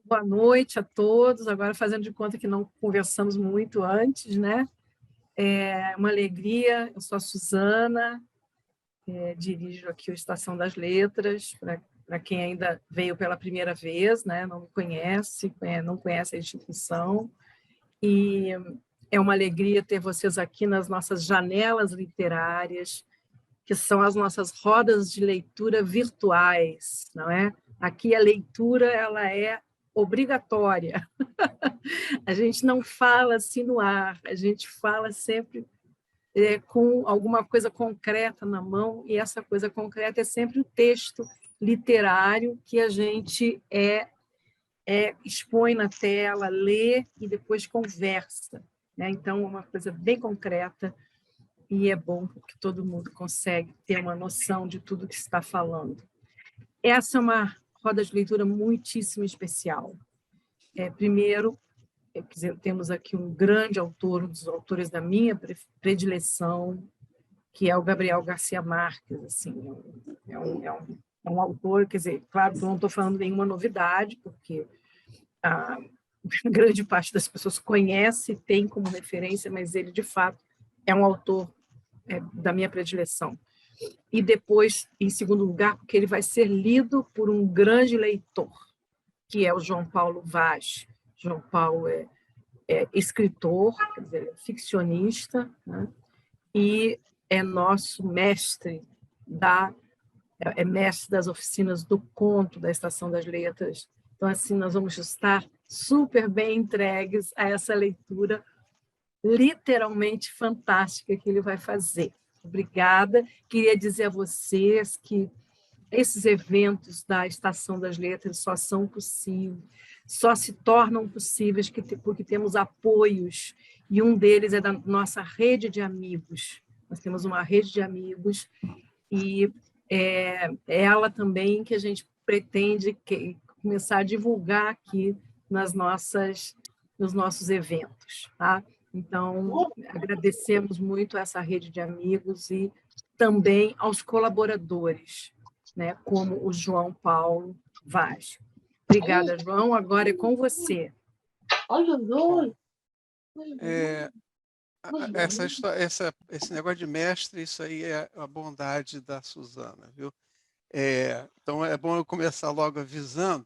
Boa noite a todos. Agora, fazendo de conta que não conversamos muito antes, né? É uma alegria. Eu sou a Suzana, dirijo aqui o Estação das Letras, para quem ainda veio pela primeira vez, né? Não me conhece, não conhece a instituição. E é uma alegria ter vocês aqui nas nossas janelas literárias, que são as nossas rodas de leitura virtuais, não é? Aqui a leitura ela é obrigatória. A gente não fala assim no ar, a gente fala sempre com alguma coisa concreta na mão, e essa coisa concreta é sempre o texto literário que a gente expõe na tela, lê e depois conversa, né? Então, é uma coisa bem concreta e é bom porque todo mundo consegue ter uma noção de tudo que está falando. Essa é uma roda de leitura muitíssimo especial. Primeiro, temos aqui um grande autor, um dos autores da minha predileção, que é o Gabriel Garcia Marques. Assim, é um autor, quer dizer, claro que eu não estou falando nenhuma novidade, porque a grande parte das pessoas conhece, tem como referência, mas ele, de fato, é um autor da minha predileção. E depois, em segundo lugar, porque ele vai ser lido por um grande leitor, que é o João Paulo Vaz. João Paulo é escritor, quer dizer, ficcionista, né? E é nosso mestre mestre das oficinas do conto da Estação das Letras. Então, assim, nós vamos estar super bem entregues a essa leitura literalmente fantástica que ele vai fazer. Obrigada. Queria dizer a vocês que esses eventos da Estação das Letras só são possíveis, só se tornam possíveis porque temos apoios, e um deles é da nossa rede de amigos. Nós temos uma rede de amigos, e é ela também que a gente pretende começar a divulgar aqui nos nossos eventos. Tá? Então, agradecemos muito a essa rede de amigos e também aos colaboradores, né, como o João Paulo Vaz. Obrigada, João. Agora é com você. É, esse negócio de mestre, isso aí é a bondade da Suzana, viu? Então é bom eu começar logo avisando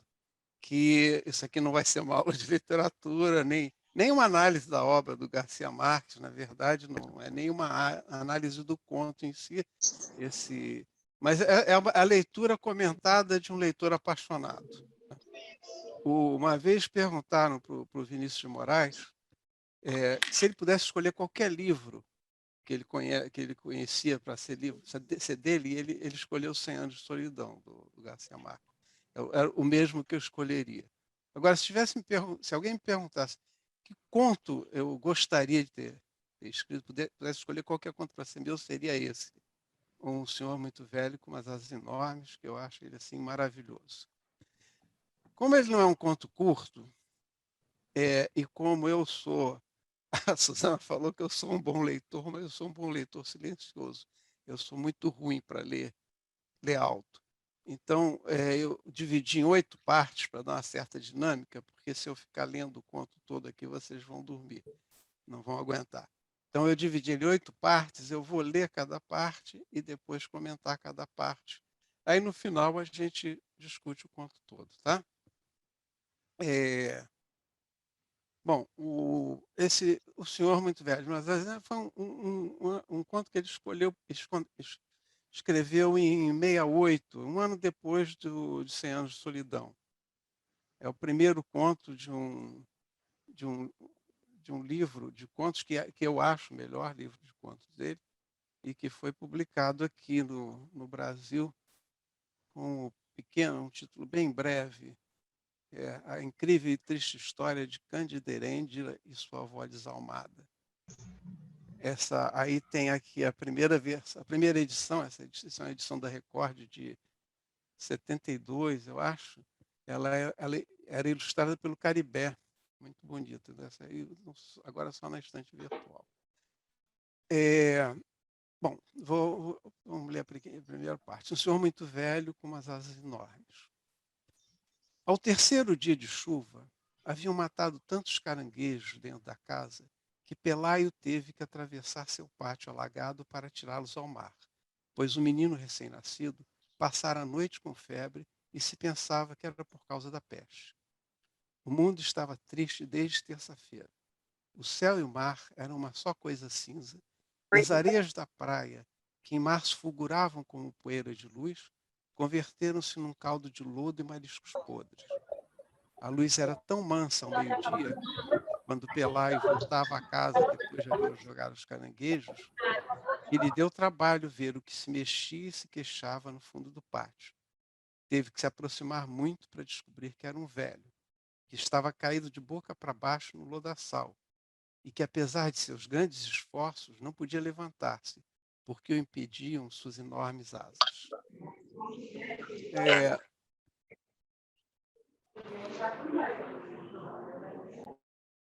que isso aqui não vai ser uma aula de literatura, nem uma análise da obra do Garcia Marques, na verdade, não é nenhuma análise do conto em si, mas é a leitura comentada de um leitor apaixonado. Uma vez perguntaram para o Vinícius de Moraes se ele pudesse escolher qualquer livro que ele conhecia para ser dele, e ele escolheu 100 Anos de Solidão, do Garcia Marques. Era o mesmo que eu escolheria. Agora, se alguém me perguntasse que conto eu gostaria de ter escrito, pudesse escolher qualquer conto para ser meu, seria esse. Um senhor muito velho com umas asas enormes, que eu acho ele assim maravilhoso. Como ele não é um conto curto, e como eu sou, a Suzana falou que eu sou um bom leitor, mas eu sou um bom leitor silencioso. Eu sou muito ruim para ler alto. Então, eu dividi em 8 partes para dar uma certa dinâmica, porque se eu ficar lendo o conto todo aqui, vocês vão dormir, não vão aguentar. Então, eu dividi em 8 partes, eu vou ler cada parte e depois comentar cada parte. Aí, no final, a gente discute o conto todo, tá? Bom, o senhor muito velho, mas foi um conto que ele escreveu em 68, um ano depois de 100 Anos de Solidão. É o primeiro conto de um livro de contos que eu acho o melhor livro de contos dele, e que foi publicado aqui no Brasil com um título bem breve, A Incrível e Triste História de Cândida Erendira e Sua Avó Desalmada. Essa aí tem aqui a primeira edição, essa edição é a edição da Record de 72, eu acho. Ela era ilustrada pelo Caribé, muito bonita. Essa aí, agora só na estante virtual. Bom, vamos ler a primeira parte. Um senhor muito velho com umas asas enormes. Ao terceiro dia de chuva, haviam matado tantos caranguejos dentro da casa que Pelaio teve que atravessar seu pátio alagado para tirá-los ao mar, pois o menino recém-nascido passara a noite com febre e se pensava que era por causa da peste. O mundo estava triste desde terça-feira. O céu e o mar eram uma só coisa cinza, e as areias da praia, que em março fulguravam como poeira de luz, converteram-se num caldo de lodo e mariscos podres. A luz era tão mansa ao meio-dia, quando Pelaio voltava a casa depois de haver jogado os caranguejos, que lhe deu trabalho ver o que se mexia e se queixava no fundo do pátio. Teve que se aproximar muito para descobrir que era um velho, que estava caído de boca para baixo no lodaçal, e que, apesar de seus grandes esforços, não podia levantar-se, porque o impediam suas enormes asas. É,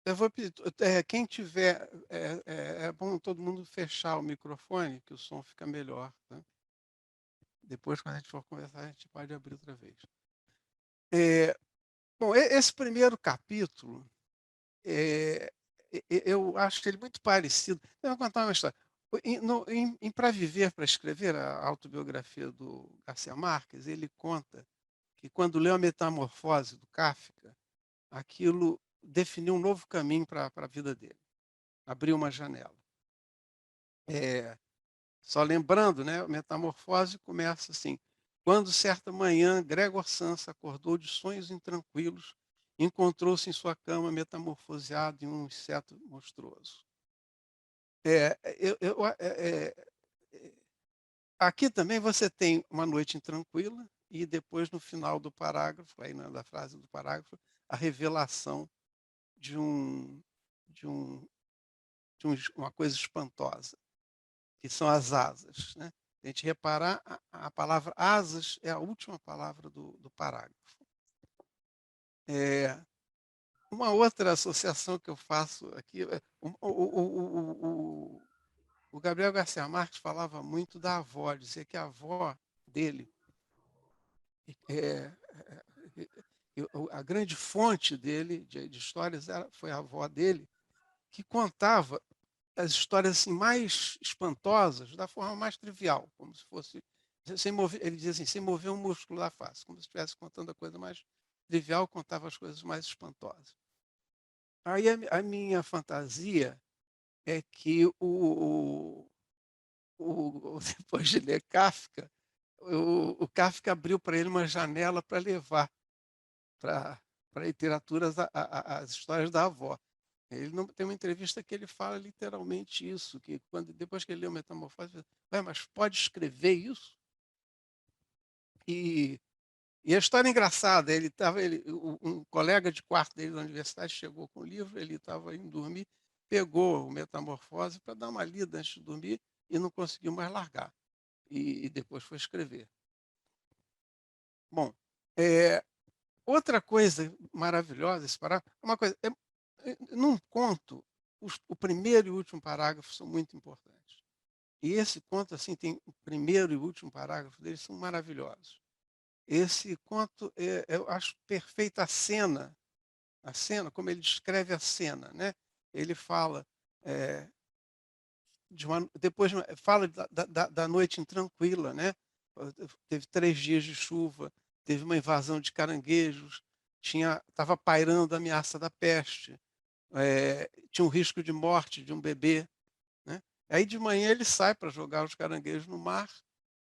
eu vou pedir, quem tiver, é bom todo mundo fechar o microfone, que o som fica melhor. Tá? Depois, quando a gente for conversar, a gente pode abrir outra vez. Bom, esse primeiro capítulo, eu acho ele muito parecido. Eu vou contar uma história. Em Para Viver, para Escrever, a autobiografia do Garcia Marques, ele conta que quando leu a Metamorfose do Kafka, aquilo definiu um novo caminho para a vida dele. Abriu uma janela. Só lembrando, né, a Metamorfose começa assim: quando certa manhã Gregor Samsa acordou de sonhos intranquilos, encontrou-se em sua cama metamorfoseado em um inseto monstruoso. Aqui também você tem uma noite intranquila e depois, no final do parágrafo, aí da frase do parágrafo, a revelação de, um, de, um, uma coisa espantosa, que são as asas. Né? Se a gente reparar, a palavra asas é a última palavra do parágrafo. Uma outra associação que eu faço aqui, o Gabriel Garcia Marques falava muito da avó, dizia que a avó dele, a grande fonte dele de histórias foi a avó dele, que contava as histórias assim, mais espantosas da forma mais trivial, como se fosse, sem mover, ele dizia assim, sem mover um músculo da face, como se estivesse contando a coisa mais trivial, contava as coisas mais espantosas. Aí a minha fantasia é que depois de ler Kafka, o Kafka abriu para ele uma janela para levar para a literatura as histórias da avó. Ele não tem uma entrevista que ele fala literalmente isso, que depois que ele leu Metamorfose, mas pode escrever isso? E a história é engraçada, um colega de quarto dele da universidade chegou com o livro, ele estava indo dormir, pegou o Metamorfose para dar uma lida antes de dormir e não conseguiu mais largar. E depois foi escrever. Bom, outra coisa maravilhosa, esse parágrafo, uma coisa, num conto, o primeiro e o último parágrafo são muito importantes. E esse conto, assim, tem o primeiro e o último parágrafo dele são maravilhosos. Esse conto, eu acho perfeita a cena, como ele descreve a cena, né? Ele fala depois fala da noite intranquila, né? Teve 3 dias de chuva, teve uma invasão de caranguejos, estava pairando a ameaça da peste, tinha um risco de morte de um bebê, né? Aí de manhã ele sai para jogar os caranguejos no mar,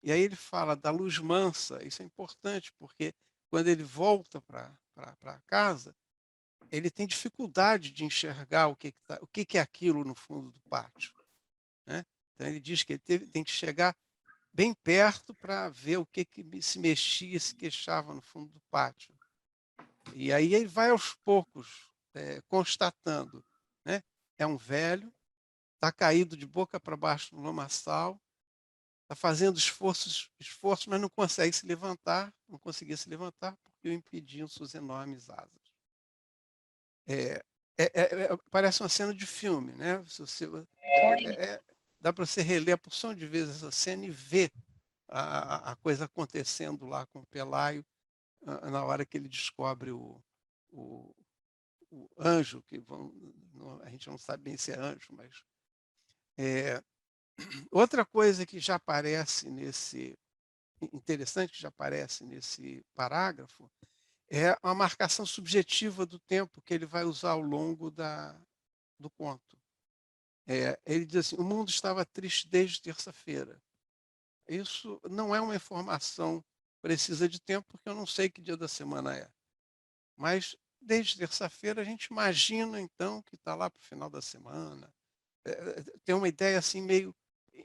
e aí ele fala da luz mansa. Isso é importante, porque quando ele volta para casa, ele tem dificuldade de enxergar o que é aquilo no fundo do pátio. Né? Então ele diz que ele tem que chegar bem perto para ver o que se mexia, se queixava no fundo do pátio. E aí ele vai aos poucos constatando. Né? É um velho, está caído de boca para baixo no lomaçal, está fazendo esforços, mas não consegue se levantar, não conseguia se levantar porque o impediam suas enormes asas. Parece uma cena de filme, né? Dá para você reler a porção de vezes essa cena e ver a coisa acontecendo lá com o Pelaio, na hora que ele descobre o, o anjo, a gente não sabe bem se é anjo, mas... outra coisa que já aparece interessante que já aparece nesse parágrafo, é a marcação subjetiva do tempo que ele vai usar ao longo do conto. Ele diz assim: o mundo estava triste desde terça-feira. Isso não é uma informação precisa de tempo, porque eu não sei que dia da semana é. Mas desde terça-feira a gente imagina, então, que está lá para o final da semana. Tem uma ideia assim meio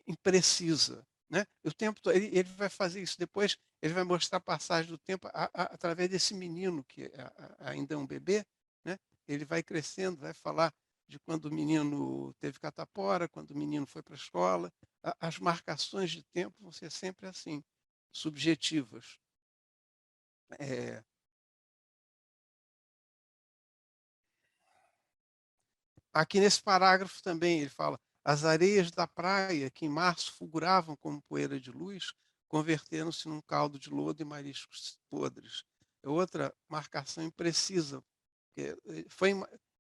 imprecisa. Né? O tempo, ele vai fazer isso depois, ele vai mostrar a passagem do tempo através desse menino, que ainda é um bebê. Né? Ele vai crescendo, vai falar de quando o menino teve catapora, quando o menino foi para a escola. As marcações de tempo vão ser sempre assim, subjetivas. Aqui nesse parágrafo também ele fala: as areias da praia, que em março fulguravam como poeira de luz, converteram-se num caldo de lodo e mariscos podres. É outra marcação imprecisa. Foi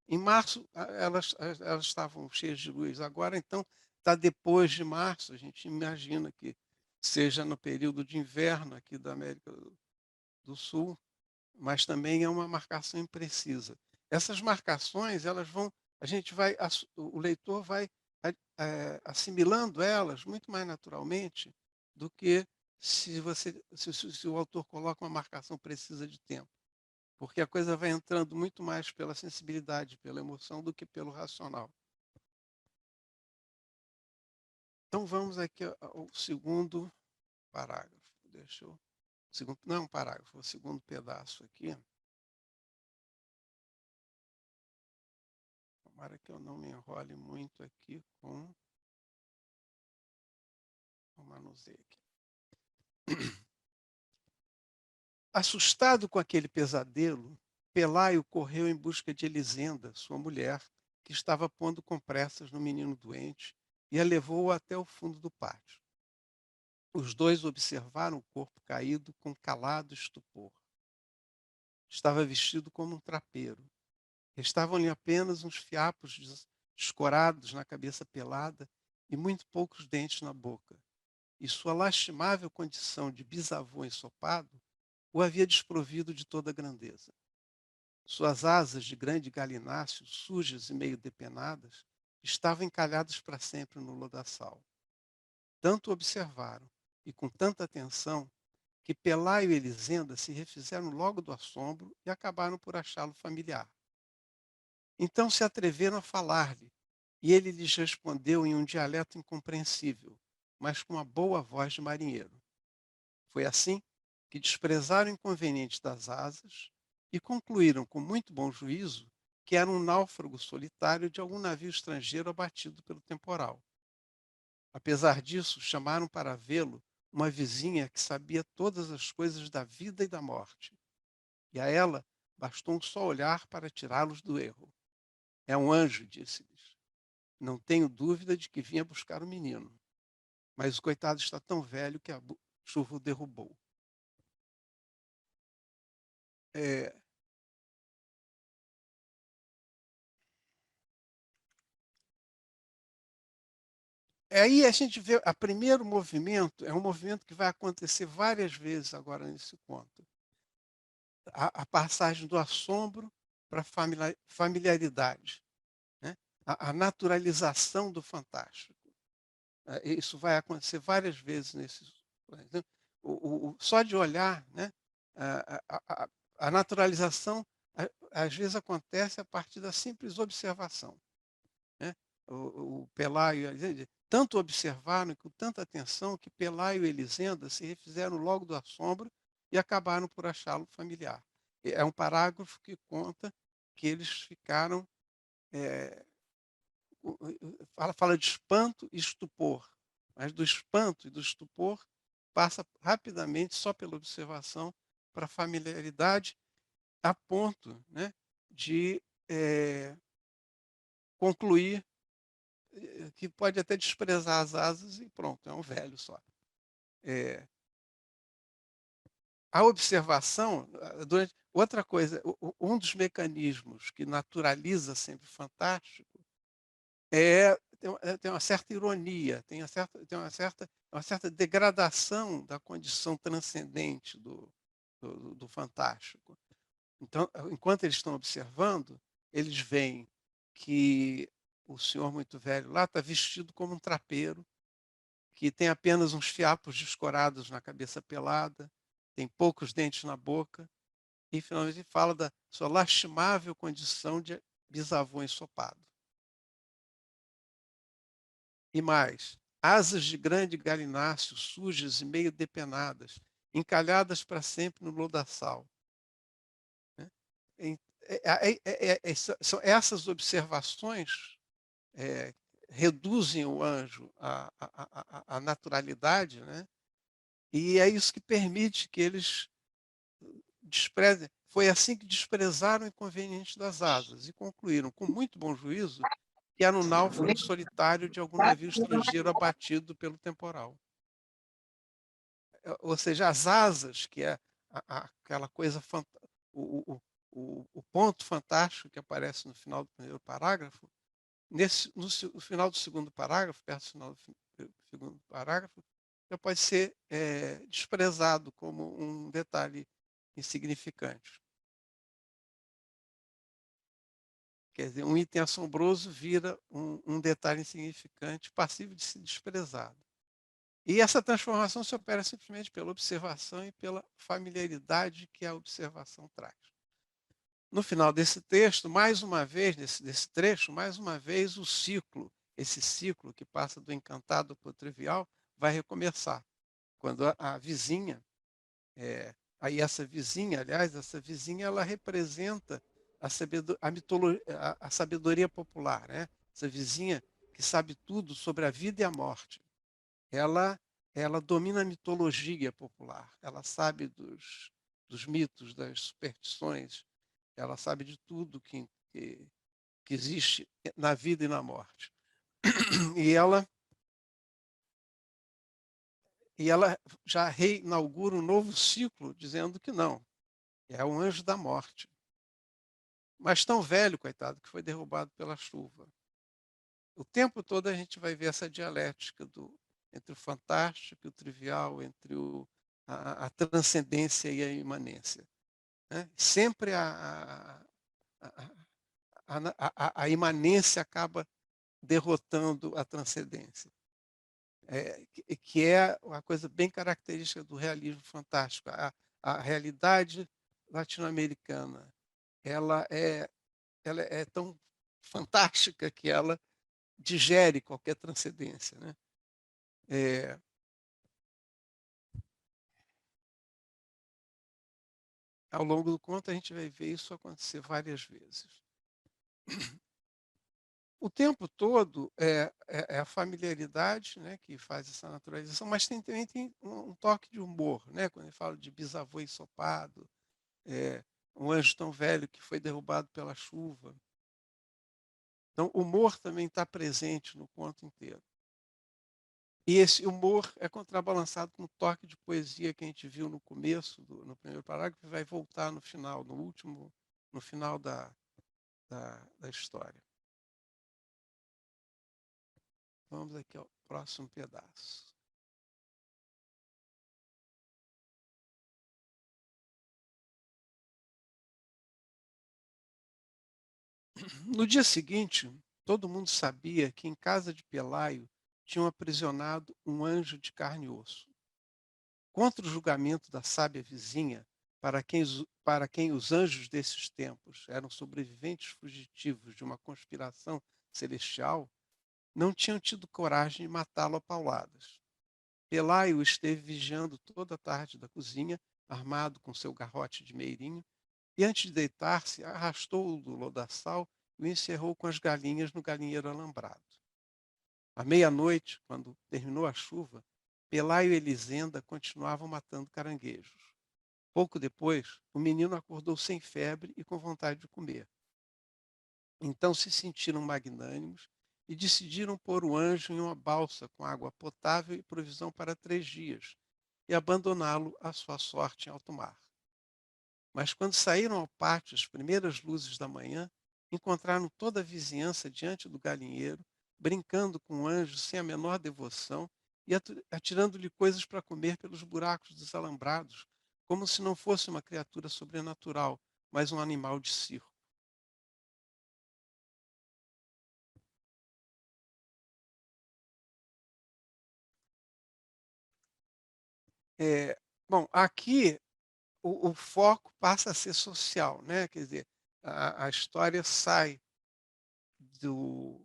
em março, elas estavam cheias de luz. Agora, então, está depois de março. A gente imagina que seja no período de inverno aqui da América do Sul, mas também é uma marcação imprecisa. Essas marcações, a gente vai, o leitor vai assimilando elas muito mais naturalmente do que se o autor coloca uma marcação precisa de tempo, porque a coisa vai entrando muito mais pela sensibilidade, pela emoção, do que pelo racional. Então vamos aqui ao segundo parágrafo. Não é um parágrafo, é o segundo pedaço aqui. Tomara que eu não me enrole muito aqui com o manuseio aqui. Assustado com aquele pesadelo, Pelaio correu em busca de Elisenda, sua mulher, que estava pondo compressas no menino doente, e a levou até o fundo do pátio. Os dois observaram o corpo caído com calado estupor. Estava vestido como um trapeiro. Restavam-lhe apenas uns fiapos descorados na cabeça pelada e muito poucos dentes na boca. E sua lastimável condição de bisavô ensopado o havia desprovido de toda grandeza. Suas asas de grande galináceo, sujas e meio depenadas, estavam encalhadas para sempre no lodaçal. Tanto observaram, e com tanta atenção, que Pelaio e Elisenda se refizeram logo do assombro e acabaram por achá-lo familiar. Então se atreveram a falar-lhe, e ele lhes respondeu em um dialeto incompreensível, mas com uma boa voz de marinheiro. Foi assim que desprezaram o inconveniente das asas e concluíram com muito bom juízo que era um náufrago solitário de algum navio estrangeiro abatido pelo temporal. Apesar disso, chamaram para vê-lo uma vizinha que sabia todas as coisas da vida e da morte. E a ela bastou um só olhar para tirá-los do erro. É um anjo, disse-lhes. Não tenho dúvida de que vinha buscar o menino. Mas o coitado está tão velho que a chuva o derrubou. É, Aí a gente vê, o primeiro movimento é um movimento que vai acontecer várias vezes agora nesse conto. A passagem do assombro para a familiaridade, né? A naturalização do fantástico. Isso vai acontecer várias vezes nesse. Né? Só de olhar, né? A naturalização às vezes acontece a partir da simples observação. Né? O Pelaio, tanto observaram com tanta atenção que Pelaio e Elisenda se refizeram logo do assombro e acabaram por achá-lo familiar. É um parágrafo que conta que eles ficaram... fala de espanto e estupor, mas do espanto e do estupor passa rapidamente, só pela observação, para a familiaridade, a ponto, né, de concluir que pode até desprezar as asas e pronto, é um velho só. a observação, outra coisa, um dos mecanismos que naturaliza sempre o fantástico tem uma certa ironia, tem uma certa degradação da condição transcendente do fantástico. Então, enquanto eles estão observando, eles veem que o senhor muito velho lá está vestido como um trapeiro, que tem apenas uns fiapos descorados na cabeça pelada, tem poucos dentes na boca, e finalmente ele fala da sua lastimável condição de bisavô ensopado. E mais, asas de grande galináceo, sujas e meio depenadas, encalhadas para sempre no lodaçal. Né? São essas observações reduzem o anjo à naturalidade, né? E é isso que permite que eles desprezem. Foi assim que desprezaram o inconveniente das asas e concluíram, com muito bom juízo, que era um náufrago solitário de algum navio estrangeiro abatido pelo temporal. Ou seja, as asas, que é aquela coisa, o ponto fantástico que aparece no final do primeiro parágrafo, no final do segundo parágrafo, perto do final do segundo parágrafo, já pode ser desprezado como um detalhe insignificante. Quer dizer, um item assombroso vira um detalhe insignificante, passível de ser desprezado. E essa transformação se opera simplesmente pela observação e pela familiaridade que a observação traz. No final desse texto, mais uma vez, desse trecho, mais uma vez o ciclo, esse ciclo que passa do encantado para o trivial, vai recomeçar. Quando a vizinha, aí essa vizinha, aliás, essa vizinha, ela representa a sabedoria popular, né? Essa vizinha que sabe tudo sobre a vida e a morte. Ela domina a mitologia popular, ela sabe dos mitos, das superstições, ela sabe de tudo que existe na vida e na morte. E ela já reinaugura um novo ciclo, dizendo que não, é o anjo da morte. Mas tão velho, coitado, que foi derrubado pela chuva. O tempo todo a gente vai ver essa dialética entre o fantástico e o trivial, entre a transcendência e a imanência. Né? Sempre a imanência acaba derrotando a transcendência, que é uma coisa bem característica do realismo fantástico. A realidade latino-americana ela é tão fantástica que ela digere qualquer transcendência. Né? Ao longo do conto, a gente vai ver isso acontecer várias vezes. O tempo todo é a familiaridade, né, que faz essa naturalização, mas também tem um toque de humor, né, quando ele fala de bisavô ensopado, um anjo tão velho que foi derrubado pela chuva. Então, o humor também está presente no conto inteiro. E esse humor é contrabalançado com o toque de poesia que a gente viu no começo, no primeiro parágrafo, e vai voltar no final, no final da história. Vamos aqui ao próximo pedaço. No dia seguinte, todo mundo sabia que em casa de Pelaio tinham aprisionado um anjo de carne e osso. Contra o julgamento da sábia vizinha, para quem os anjos desses tempos eram sobreviventes fugitivos de uma conspiração celestial, não tinham tido coragem de matá-lo a pauladas. Pelaio esteve vigiando toda a tarde da cozinha, armado com seu garrote de meirinho, e antes de deitar-se, arrastou-o do lodaçal e o encerrou com as galinhas no galinheiro alambrado. À meia-noite, quando terminou a chuva, Pelaio e Elisenda continuavam matando caranguejos. Pouco depois, o menino acordou sem febre e com vontade de comer. Então se sentiram magnânimos e decidiram pôr o anjo em uma balsa com água potável e provisão para 3 dias, e abandoná-lo à sua sorte em alto mar. Mas quando saíram ao pátio as primeiras luzes da manhã, encontraram toda a vizinhança diante do galinheiro, brincando com o anjo sem a menor devoção e atirando-lhe coisas para comer pelos buracos dos alambrados, como se não fosse uma criatura sobrenatural, mas um animal de circo. É, bom, aqui o foco passa a ser social, né? Quer dizer, a história sai do,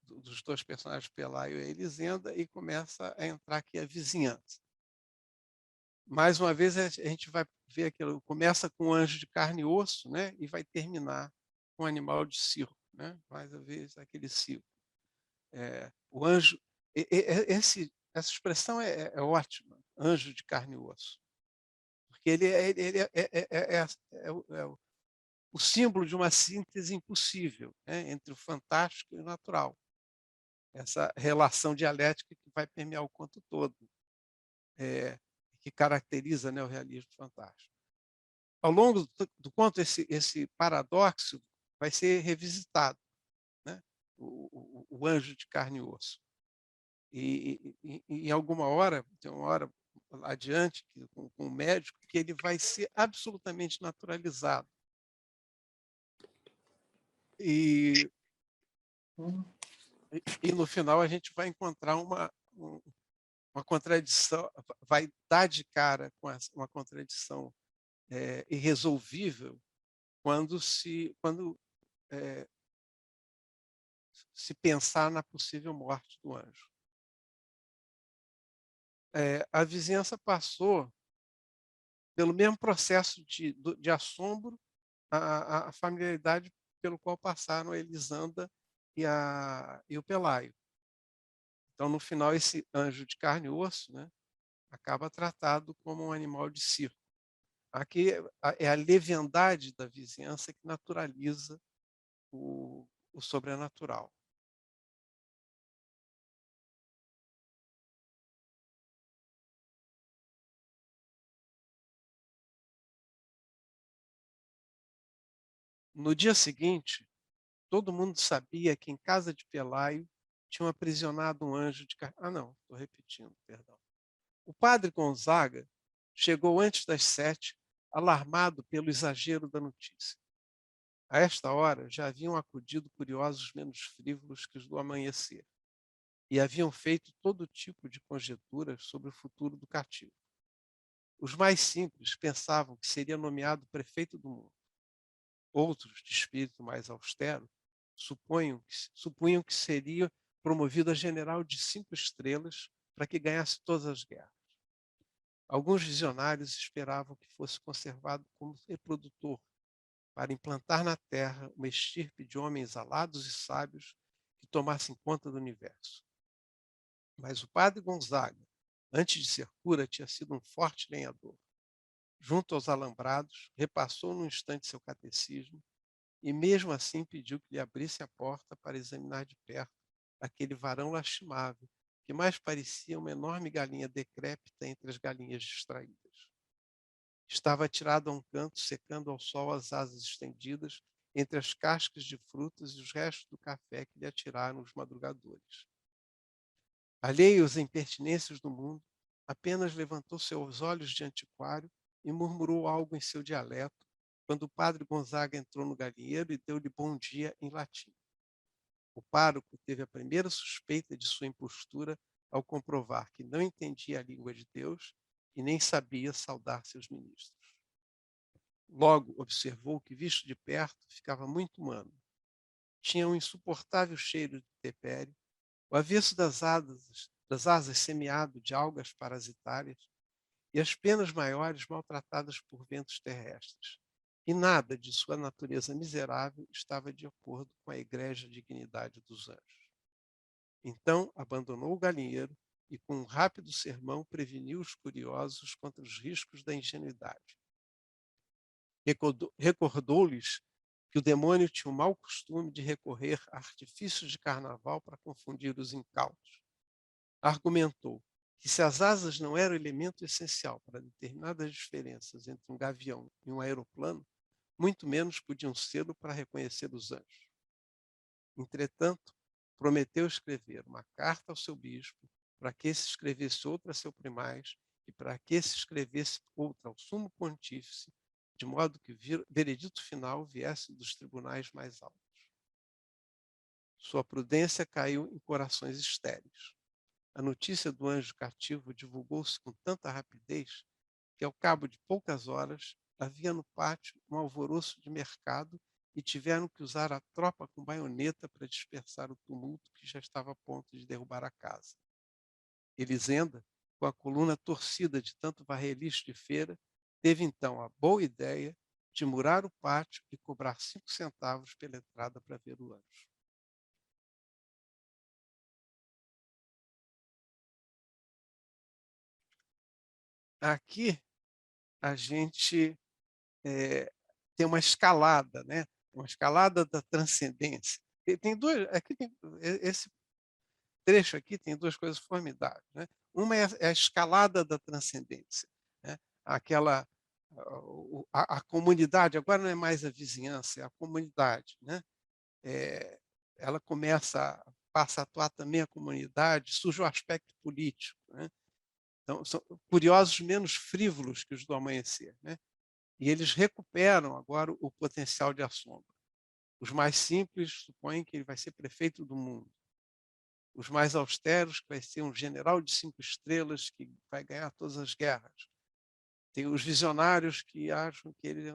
dos dois personagens, Pelayo e Elisenda, e começa a entrar aqui a vizinhança. Mais uma vez, a gente vai ver aquilo, começa com um anjo de carne e osso, né? E vai terminar com um animal de circo, né? Mais uma vez, aquele ciclo. O anjo, essa expressão é ótima, anjo de carne e osso, porque ele o símbolo de uma síntese impossível, né, entre o fantástico e o natural. Essa relação dialética que vai permear o conto todo, que caracteriza, né, o realismo fantástico. Ao longo do conto, esse paradoxo vai ser revisitado, né? O anjo de carne e osso. E em alguma hora, tem uma hora adiante, com o médico, que ele vai ser absolutamente naturalizado. E no final a gente vai encontrar uma contradição, vai dar de cara com uma contradição irresolvível quando se pensar na possível morte do anjo. A vizinhança passou pelo mesmo processo de assombro, a familiaridade pelo qual passaram a Elisanda e o Pelaio. Então, no final, esse anjo de carne e osso, né, acaba tratado como um animal de circo. Aqui é a leviandade da vizinhança que naturaliza o sobrenatural. No dia seguinte, todo mundo sabia que em casa de Pelaio tinham aprisionado um anjo de carne. Ah, não, estou repetindo, perdão. O padre Gonzaga chegou antes das 7, alarmado pelo exagero da notícia. A esta hora já haviam acudido curiosos menos frívolos que os do amanhecer, e haviam feito todo tipo de conjecturas sobre o futuro do cativo. Os mais simples pensavam que seria nomeado prefeito do mundo. Outros, de espírito mais austero, supunham que seria promovido a general de 5 estrelas para que ganhasse todas as guerras. Alguns visionários esperavam que fosse conservado como reprodutor, para implantar na Terra uma estirpe de homens alados e sábios que tomassem conta do universo. Mas o padre Gonzaga, antes de ser cura, tinha sido um forte lenhador. Junto aos alambrados, repassou num instante seu catecismo e mesmo assim pediu que lhe abrisse a porta para examinar de perto aquele varão lastimável, que mais parecia uma enorme galinha decrépita entre as galinhas distraídas. Estava atirado a um canto, secando ao sol as asas estendidas entre as cascas de frutas e os restos do café que lhe atiraram os madrugadores. Alheio às impertinências do mundo, apenas levantou seus olhos de antiquário e murmurou algo em seu dialeto, quando o padre Gonzaga entrou no galinheiro e deu-lhe bom dia em latim. O pároco teve a primeira suspeita de sua impostura ao comprovar que não entendia a língua de Deus e nem sabia saudar seus ministros. Logo observou que, visto de perto, ficava muito humano. Tinha um insuportável cheiro de tepério, o avesso das asas semeado de algas parasitárias e as penas maiores maltratadas por ventos terrestres. E nada de sua natureza miserável estava de acordo com a egrégia dignidade dos anjos. Então abandonou o galinheiro e, com um rápido sermão, preveniu os curiosos contra os riscos da ingenuidade. Recordou-lhes que o demônio tinha o mau costume de recorrer a artifícios de carnaval para confundir os incautos. Argumentou: que se as asas não eram elemento essencial para determinadas diferenças entre um gavião e um aeroplano, muito menos podiam ser para reconhecer os anjos. Entretanto, prometeu escrever uma carta ao seu bispo, para que esse escrevesse outra a seu primaz, e para que esse escrevesse outra ao sumo pontífice, de modo que o veredito final viesse dos tribunais mais altos. Sua prudência caiu em corações estéreis. A notícia do anjo cativo divulgou-se com tanta rapidez que, ao cabo de poucas horas, havia no pátio um alvoroço de mercado e tiveram que usar a tropa com baioneta para dispersar o tumulto que já estava a ponto de derrubar a casa. Elisenda, com a coluna torcida de tanto varrer lixo de feira, teve então a boa ideia de murar o pátio e cobrar 5 centavos pela entrada para ver o anjo. Aqui a gente tem uma escalada, né? Uma escalada da transcendência. Tem duas, aqui tem, esse trecho aqui tem duas coisas formidáveis, né? Uma é a escalada da transcendência, né? Aquela a comunidade, agora não é mais a vizinhança, é a comunidade, né? Ela passa a atuar também a comunidade, surge o aspecto político, né? Então, são curiosos menos frívolos que os do amanhecer, né? E eles recuperam agora o potencial de assombro. Os mais simples supõem que ele vai ser prefeito do mundo. Os mais austeros, que vai ser um general de 5 estrelas que vai ganhar todas as guerras. Tem os visionários que acham que ele é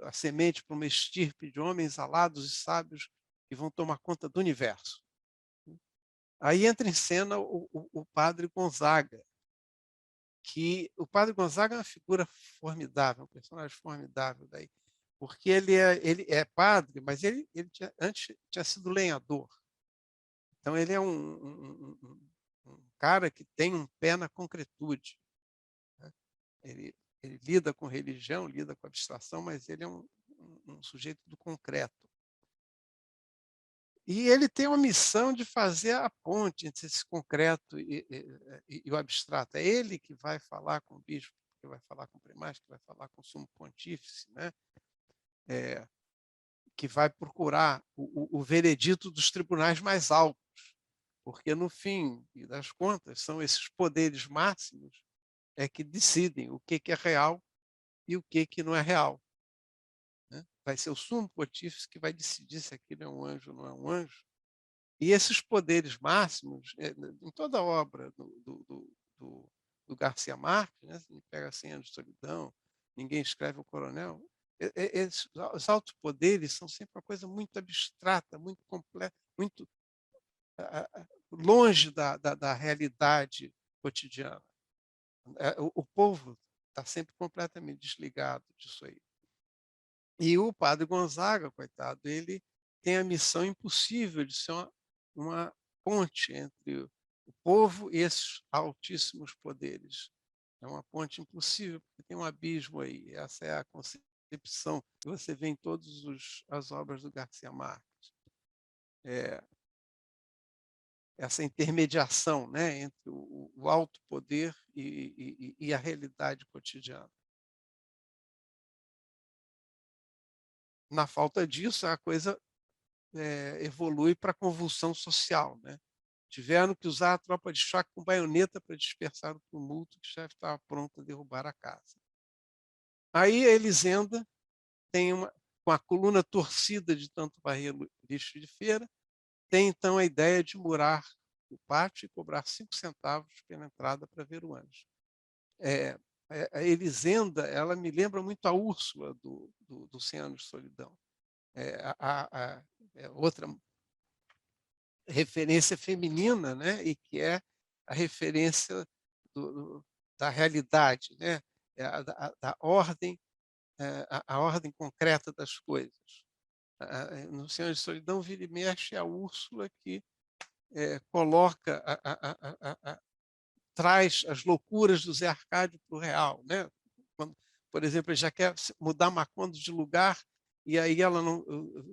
a semente para uma estirpe de homens alados e sábios que vão tomar conta do universo. Aí entra em cena o padre Gonzaga, que o padre Gonzaga é uma figura formidável, um personagem formidável daí, porque ele é padre, mas antes tinha sido lenhador. Então ele é um cara que tem um pé na concretude, né? Ele lida com religião, lida com abstração, mas ele é um sujeito do concreto. E ele tem uma missão de fazer a ponte entre esse concreto e o abstrato. É ele que vai falar com o bispo, que vai falar com o primaz, que vai falar com o sumo pontífice, né? Que vai procurar o veredito dos tribunais mais altos, porque, no fim das contas, são esses poderes máximos que decidem o que é real e o que não é real, né? Vai ser o sumo pontífice que vai decidir se aquilo é um anjo ou não é um anjo. E esses poderes máximos, em toda a obra do Garcia Marques, né? Se pega 100 anos de solidão, ninguém escreve o coronel, os altos poderes são sempre uma coisa muito abstrata, muito completa, muito longe da realidade cotidiana. O povo está sempre completamente desligado disso aí. E o padre Gonzaga, coitado, ele tem a missão impossível de ser uma ponte entre o povo e esses altíssimos poderes. É uma ponte impossível, porque tem um abismo aí. Essa é a concepção que você vê em todas as obras do Garcia Marques. Essa intermediação, né, entre o alto poder e a realidade cotidiana. Na falta disso, a coisa evolui para a convulsão social, né? Tiveram que usar a tropa de choque com baioneta para dispersar o tumulto que já estava pronto a derrubar a casa. Aí a Elisenda tem com a coluna torcida de tanto varrer lixo de feira, tem então a ideia de murar o pátio e cobrar 5 centavos pela entrada para ver o anjo. A Elisenda, ela me lembra muito a Úrsula do 100 Anos de Solidão. Outra referência feminina, né? E que é a referência da realidade, né? Da ordem, a ordem concreta das coisas. No Senhor de Solidão, vira e mexe a Úrsula que coloca, traz as loucuras do Zé Arcádio para o real, né? Quando, por exemplo, ele já quer mudar Macondo de lugar e aí ela não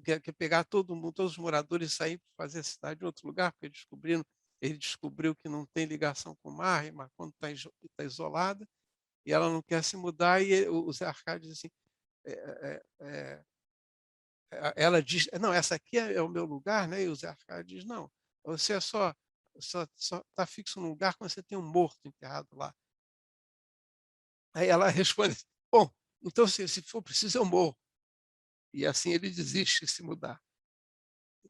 quer pegar todo mundo, todos os moradores e sair para fazer a cidade em outro lugar, porque descobriram ele descobriu que não tem ligação com o mar, e Macondo está isolada, e ela não quer se mudar, e o Zé Arcádio diz assim, ela diz, não, essa aqui é o meu lugar, né? E o Zé Arcádio diz, não, você só está fixo no lugar quando você tem um morto enterrado lá. Aí ela responde, bom, então se for preciso eu morro. E assim ele desiste de se mudar.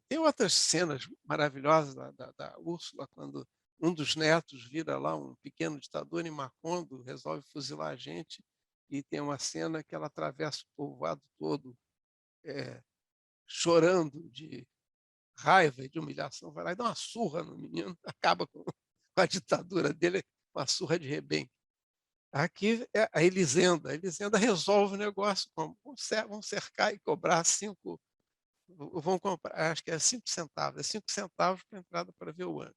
Tem outras cenas maravilhosas da Úrsula, quando um dos netos vira lá um pequeno ditador em Macondo, resolve fuzilar a gente, e tem uma cena que ela atravessa o povoado todo chorando de raiva e de humilhação, vai lá e dá uma surra no menino, acaba com a ditadura dele, uma surra de rebenque. Aqui é a Elisenda resolve o negócio, vão cercar e cobrar 5, vão comprar, acho que é 5 centavos, é 5 centavos para a entrada para ver o anjo.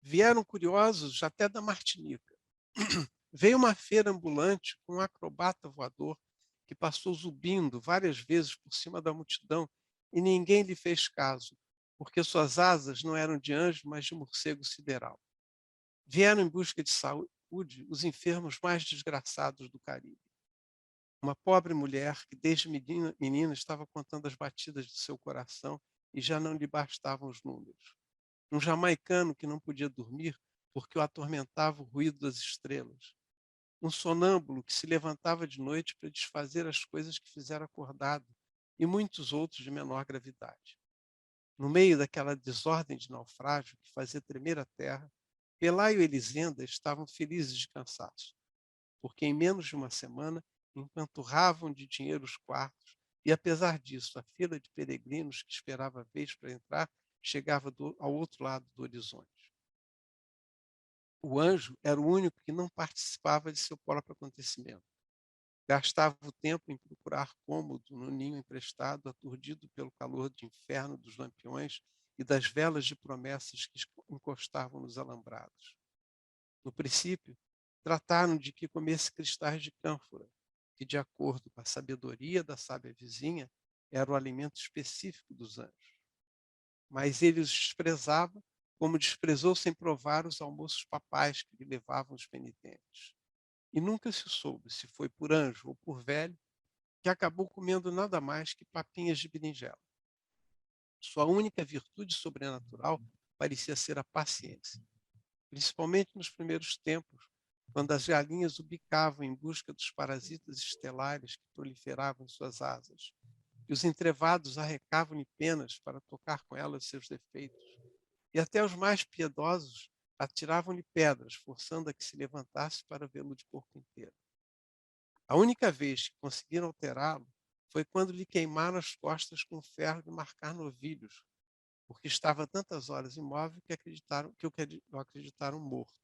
Vieram curiosos até da Martinica. Veio uma feira ambulante com um acrobata voador que passou zumbindo várias vezes por cima da multidão e ninguém lhe fez caso, porque suas asas não eram de anjo, mas de morcego sideral. Vieram em busca de saúde os enfermos mais desgraçados do Caribe. Uma pobre mulher que desde menina estava contando as batidas de seu coração e já não lhe bastavam os números. Um jamaicano que não podia dormir porque o atormentava o ruído das estrelas. Um sonâmbulo que se levantava de noite para desfazer as coisas que fizeram acordado, e muitos outros de menor gravidade. No meio daquela desordem de naufrágio que fazia tremer a terra, Pelayo e Elisenda estavam felizes de cansaço, porque em menos de uma semana empanturravam de dinheiro os quartos, e apesar disso, a fila de peregrinos que esperava a vez para entrar chegava ao outro lado do horizonte. O anjo era o único que não participava de seu próprio acontecimento. Gastava o tempo em procurar cômodo no ninho emprestado, aturdido pelo calor de inferno dos lampiões e das velas de promessas que encostavam nos alambrados. No princípio, trataram de que comesse cristais de cânfora, que, de acordo com a sabedoria da sábia vizinha, era o alimento específico dos anjos. Mas ele os desprezava, como desprezou sem provar os almoços papais que lhe levavam os penitentes. E nunca se soube se foi por anjo ou por velho, que acabou comendo nada mais que papinhas de berinjela. Sua única virtude sobrenatural parecia ser a paciência, principalmente nos primeiros tempos, quando as galinhas o bicavam em busca dos parasitas estelares que proliferavam em suas asas, e os entrevados arrecavam-lhe penas para tocar com elas seus defeitos, e até os mais piedosos atiravam-lhe pedras, forçando a que se levantasse para vê-lo de corpo inteiro. A única vez que conseguiram alterá-lo foi quando lhe queimaram as costas com ferro de marcar novilhos, porque estava tantas horas imóvel que o acreditaram morto.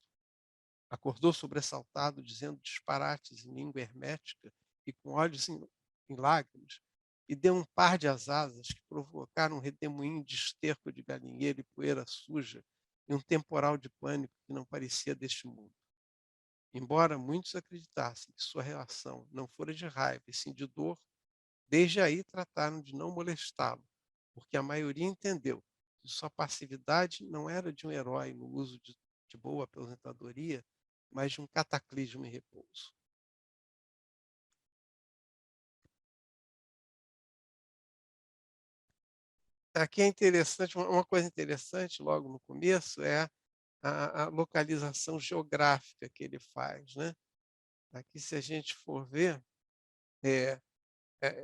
Acordou sobressaltado, dizendo disparates em língua hermética e com olhos em lágrimas, e deu um par de asas que provocaram um redemoinho de esterco de galinheiro e poeira suja e um temporal de pânico que não parecia deste mundo. Embora muitos acreditassem que sua reação não fora de raiva e sim de dor, desde aí trataram de não molestá-lo, porque a maioria entendeu que sua passividade não era de um herói no uso de boa aposentadoria, mas de um cataclismo em repouso. Aqui é interessante, uma coisa interessante logo no começo é a localização geográfica que ele faz, né? Aqui, se a gente for ver,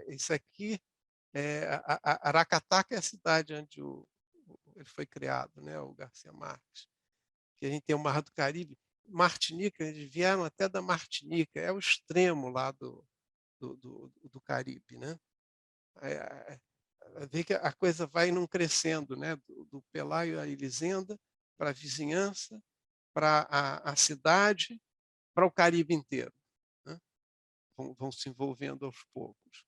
isso aqui Aracataca é a cidade onde ele foi criado, né? O Garcia Marques. Que a gente tem o Mar do Caribe. Martinica, eles vieram até da Martinica, é o extremo lá do Caribe, né? Vê que a coisa vai não crescendo, né? Do Pelayo à Elisenda, para a vizinhança, para a cidade, para o Caribe inteiro. Né? Vão se envolvendo aos poucos.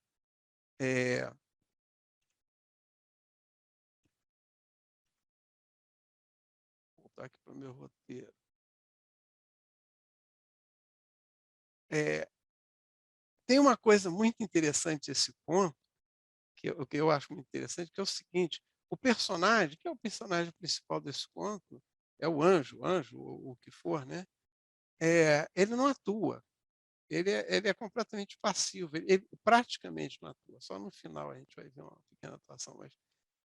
voltar aqui para o meu roteiro. Tem uma coisa muito interessante esse ponto, o que eu acho muito interessante, que é o seguinte: o personagem, que é o personagem principal desse conto, é o anjo, ou o que for, né? Ele não atua, ele é completamente passivo, ele praticamente não atua. Só no final a gente vai ver uma pequena atuação, mas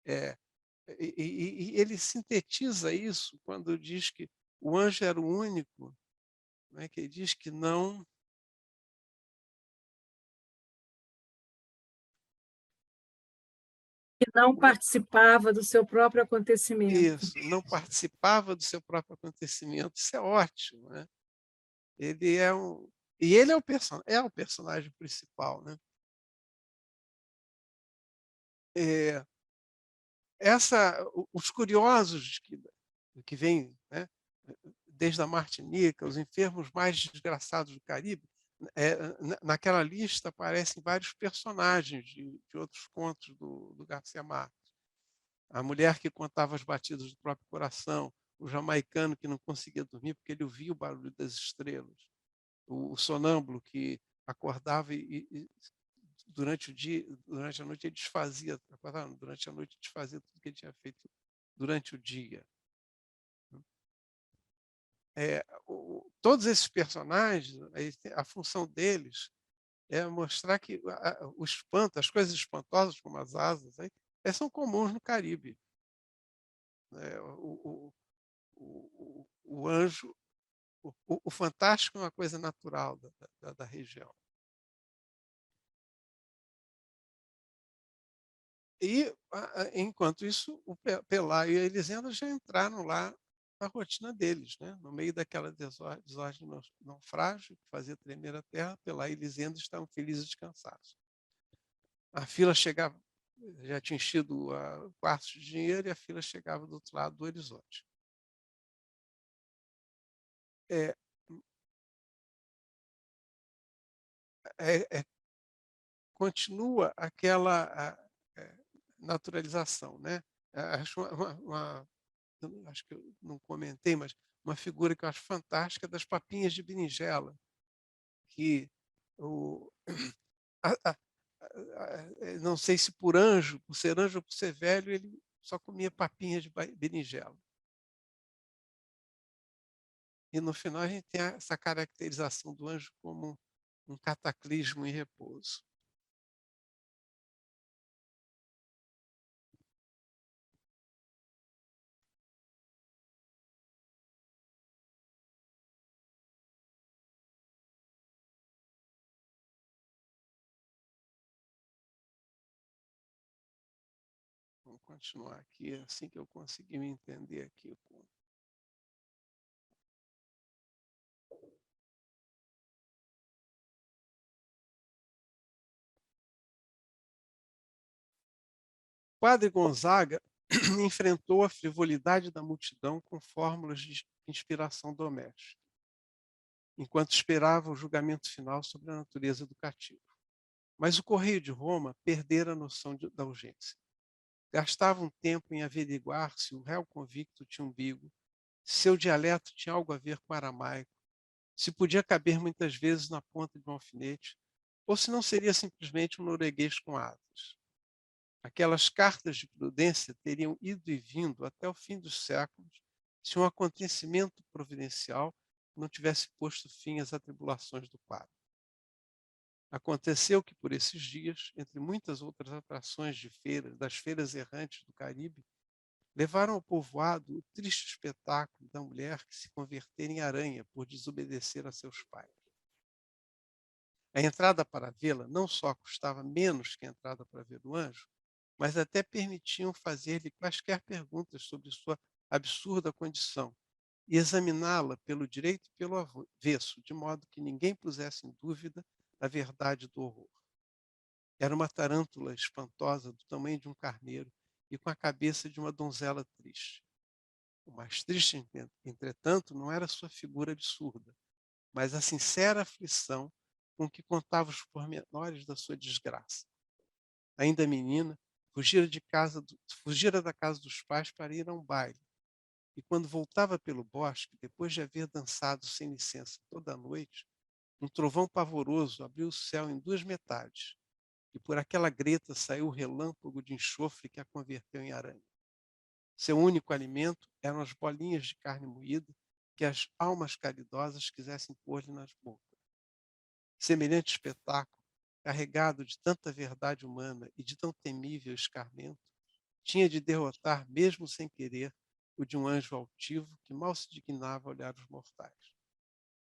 é, e ele sintetiza isso quando diz que o anjo era o único, né, que ele diz que não. Que não participava do seu próprio acontecimento. Isso, não participava do seu próprio acontecimento. Isso é ótimo, né? Ele é um e ele é o personagem principal, né? É, os curiosos que vêm, né, desde a Martinica, os enfermos mais desgraçados do Caribe, naquela lista aparecem vários personagens de outros contos do Garcia Marques. A mulher que contava as batidas do próprio coração, o jamaicano que não conseguia dormir porque ele ouvia o barulho das estrelas, o sonâmbulo que acordava e durante o dia, durante a noite ele desfazia, acordava, durante a noite desfazia tudo que ele tinha feito durante o dia. Todos esses personagens, a função deles é mostrar que o espanto, as coisas espantosas como as asas, são comuns no Caribe. O anjo, o fantástico é uma coisa natural da região. E, enquanto isso, o Pelayo e a Elisenda já entraram lá na rotina deles, né? No meio daquela desordem naufrágio que fazia tremer a terra, Pelayo e Elisenda estavam felizes e descansados. A fila chegava, já tinha enchido quartos de dinheiro e a fila chegava do outro lado do horizonte. É, é, continua aquela naturalização, né? Acho acho que eu não comentei, mas uma figura que eu acho fantástica das papinhas de berinjela, que o, a, não sei se por ser anjo ou por ser velho, ele só comia papinhas de berinjela. E no final a gente tem essa caracterização do anjo como um cataclismo em repouso. Vamos continuar aqui, assim que eu conseguir me entender aqui. Padre Gonzaga enfrentou a frivolidade da multidão com fórmulas de inspiração doméstica, enquanto esperava o julgamento final sobre a natureza do cativo. Mas o Correio de Roma perdera a noção da urgência. Gastava um tempo em averiguar se o réu convicto tinha umbigo, se seu dialeto tinha algo a ver com o aramaico, se podia caber muitas vezes na ponta de um alfinete, ou se não seria simplesmente um norueguês com asas. Aquelas cartas de prudência teriam ido e vindo até o fim dos séculos se um acontecimento providencial não tivesse posto fim às atribulações do quadro. Aconteceu que, por esses dias, entre muitas outras atrações das feiras errantes do Caribe, levaram ao povoado o triste espetáculo da mulher que se convertera em aranha por desobedecer a seus pais. A entrada para vê-la não só custava menos que a entrada para ver o anjo, mas até permitiam fazer-lhe quaisquer perguntas sobre sua absurda condição e examiná-la pelo direito e pelo avesso, de modo que ninguém pusesse em dúvida a verdade do horror. Era uma tarântula espantosa do tamanho de um carneiro e com a cabeça de uma donzela triste. O mais triste, entretanto, não era sua figura absurda, mas a sincera aflição com que contava os pormenores da sua desgraça. Ainda menina, fugira da casa dos pais para ir a um baile e quando voltava pelo bosque, depois de haver dançado sem licença toda a noite, um trovão pavoroso abriu o céu em duas metades, e por aquela greta saiu o relâmpago de enxofre que a converteu em aranha. Seu único alimento eram as bolinhas de carne moída que as almas caridosas quisessem pôr-lhe nas bocas. Semelhante espetáculo, carregado de tanta verdade humana e de tão temível escarmento, tinha de derrotar, mesmo sem querer, o de um anjo altivo que mal se dignava a olhar os mortais.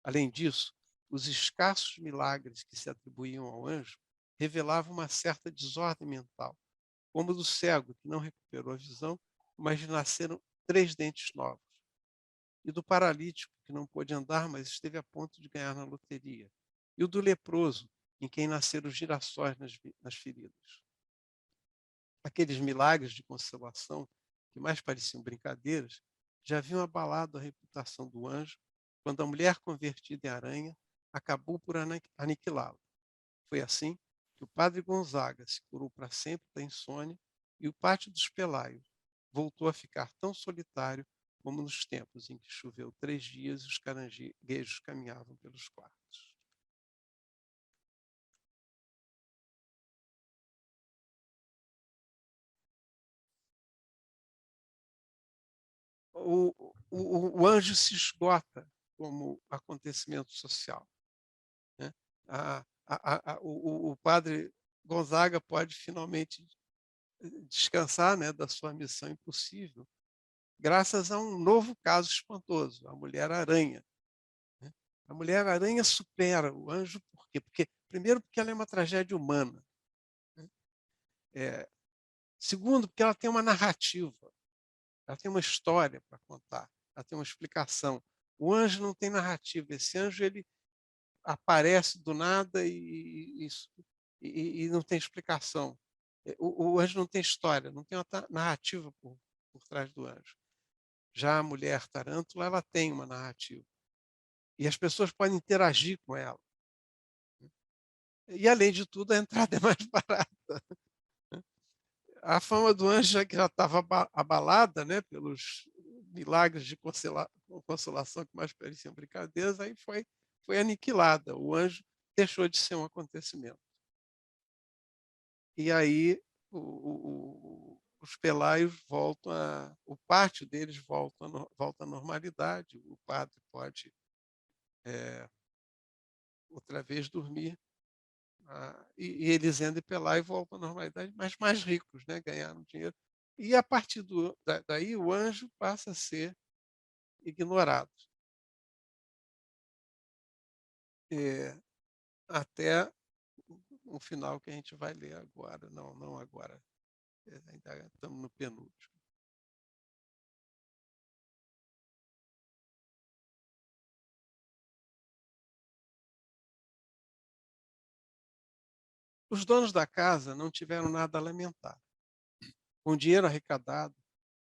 Além disso, os escassos milagres que se atribuíam ao anjo revelavam uma certa desordem mental, como do cego que não recuperou a visão, mas lhe nasceram 3 dentes novos, e do paralítico que não pôde andar, mas esteve a ponto de ganhar na loteria, e o do leproso, em quem nasceram girassóis nas feridas. Aqueles milagres de consolação, que mais pareciam brincadeiras, já haviam abalado a reputação do anjo quando a mulher convertida em aranha acabou por aniquilá-la. Foi assim que o padre Gonzaga se curou para sempre da insônia e o pátio dos Pelaios voltou a ficar tão solitário como nos tempos em que choveu 3 dias e os caranguejos caminhavam pelos quartos. O anjo se esgota como acontecimento social, né? O padre Gonzaga pode finalmente descansar, né, da sua missão impossível, graças a um novo caso espantoso, a Mulher-Aranha. Né? A Mulher-Aranha supera o anjo, por quê? Primeiro, porque ela é uma tragédia humana. Né? Segundo, porque ela tem uma narrativa, ela tem uma história para contar, ela tem uma explicação. O anjo não tem narrativa, esse anjo ele aparece do nada e não tem explicação. O anjo não tem história, não tem uma narrativa por trás do anjo. Já a mulher tarântula, ela tem uma narrativa. E as pessoas podem interagir com ela. E, além de tudo, a entrada é mais barata. A fama do anjo já estava abalada, né, pelos milagres de consolação que mais pareciam brincadeiras, aí foi aniquilada. O anjo deixou de ser um acontecimento. E aí os Pelaios voltam o pátio deles volta à normalidade, o padre pode outra vez dormir, e Elisenda e Pelaio voltam à normalidade, mas mais ricos, né? Ganharam dinheiro. E a partir daí o anjo passa a ser ignorado. Até o final que a gente vai ler agora. Não agora. Ainda estamos no penúltimo. Os donos da casa não tiveram nada a lamentar. Com o dinheiro arrecadado,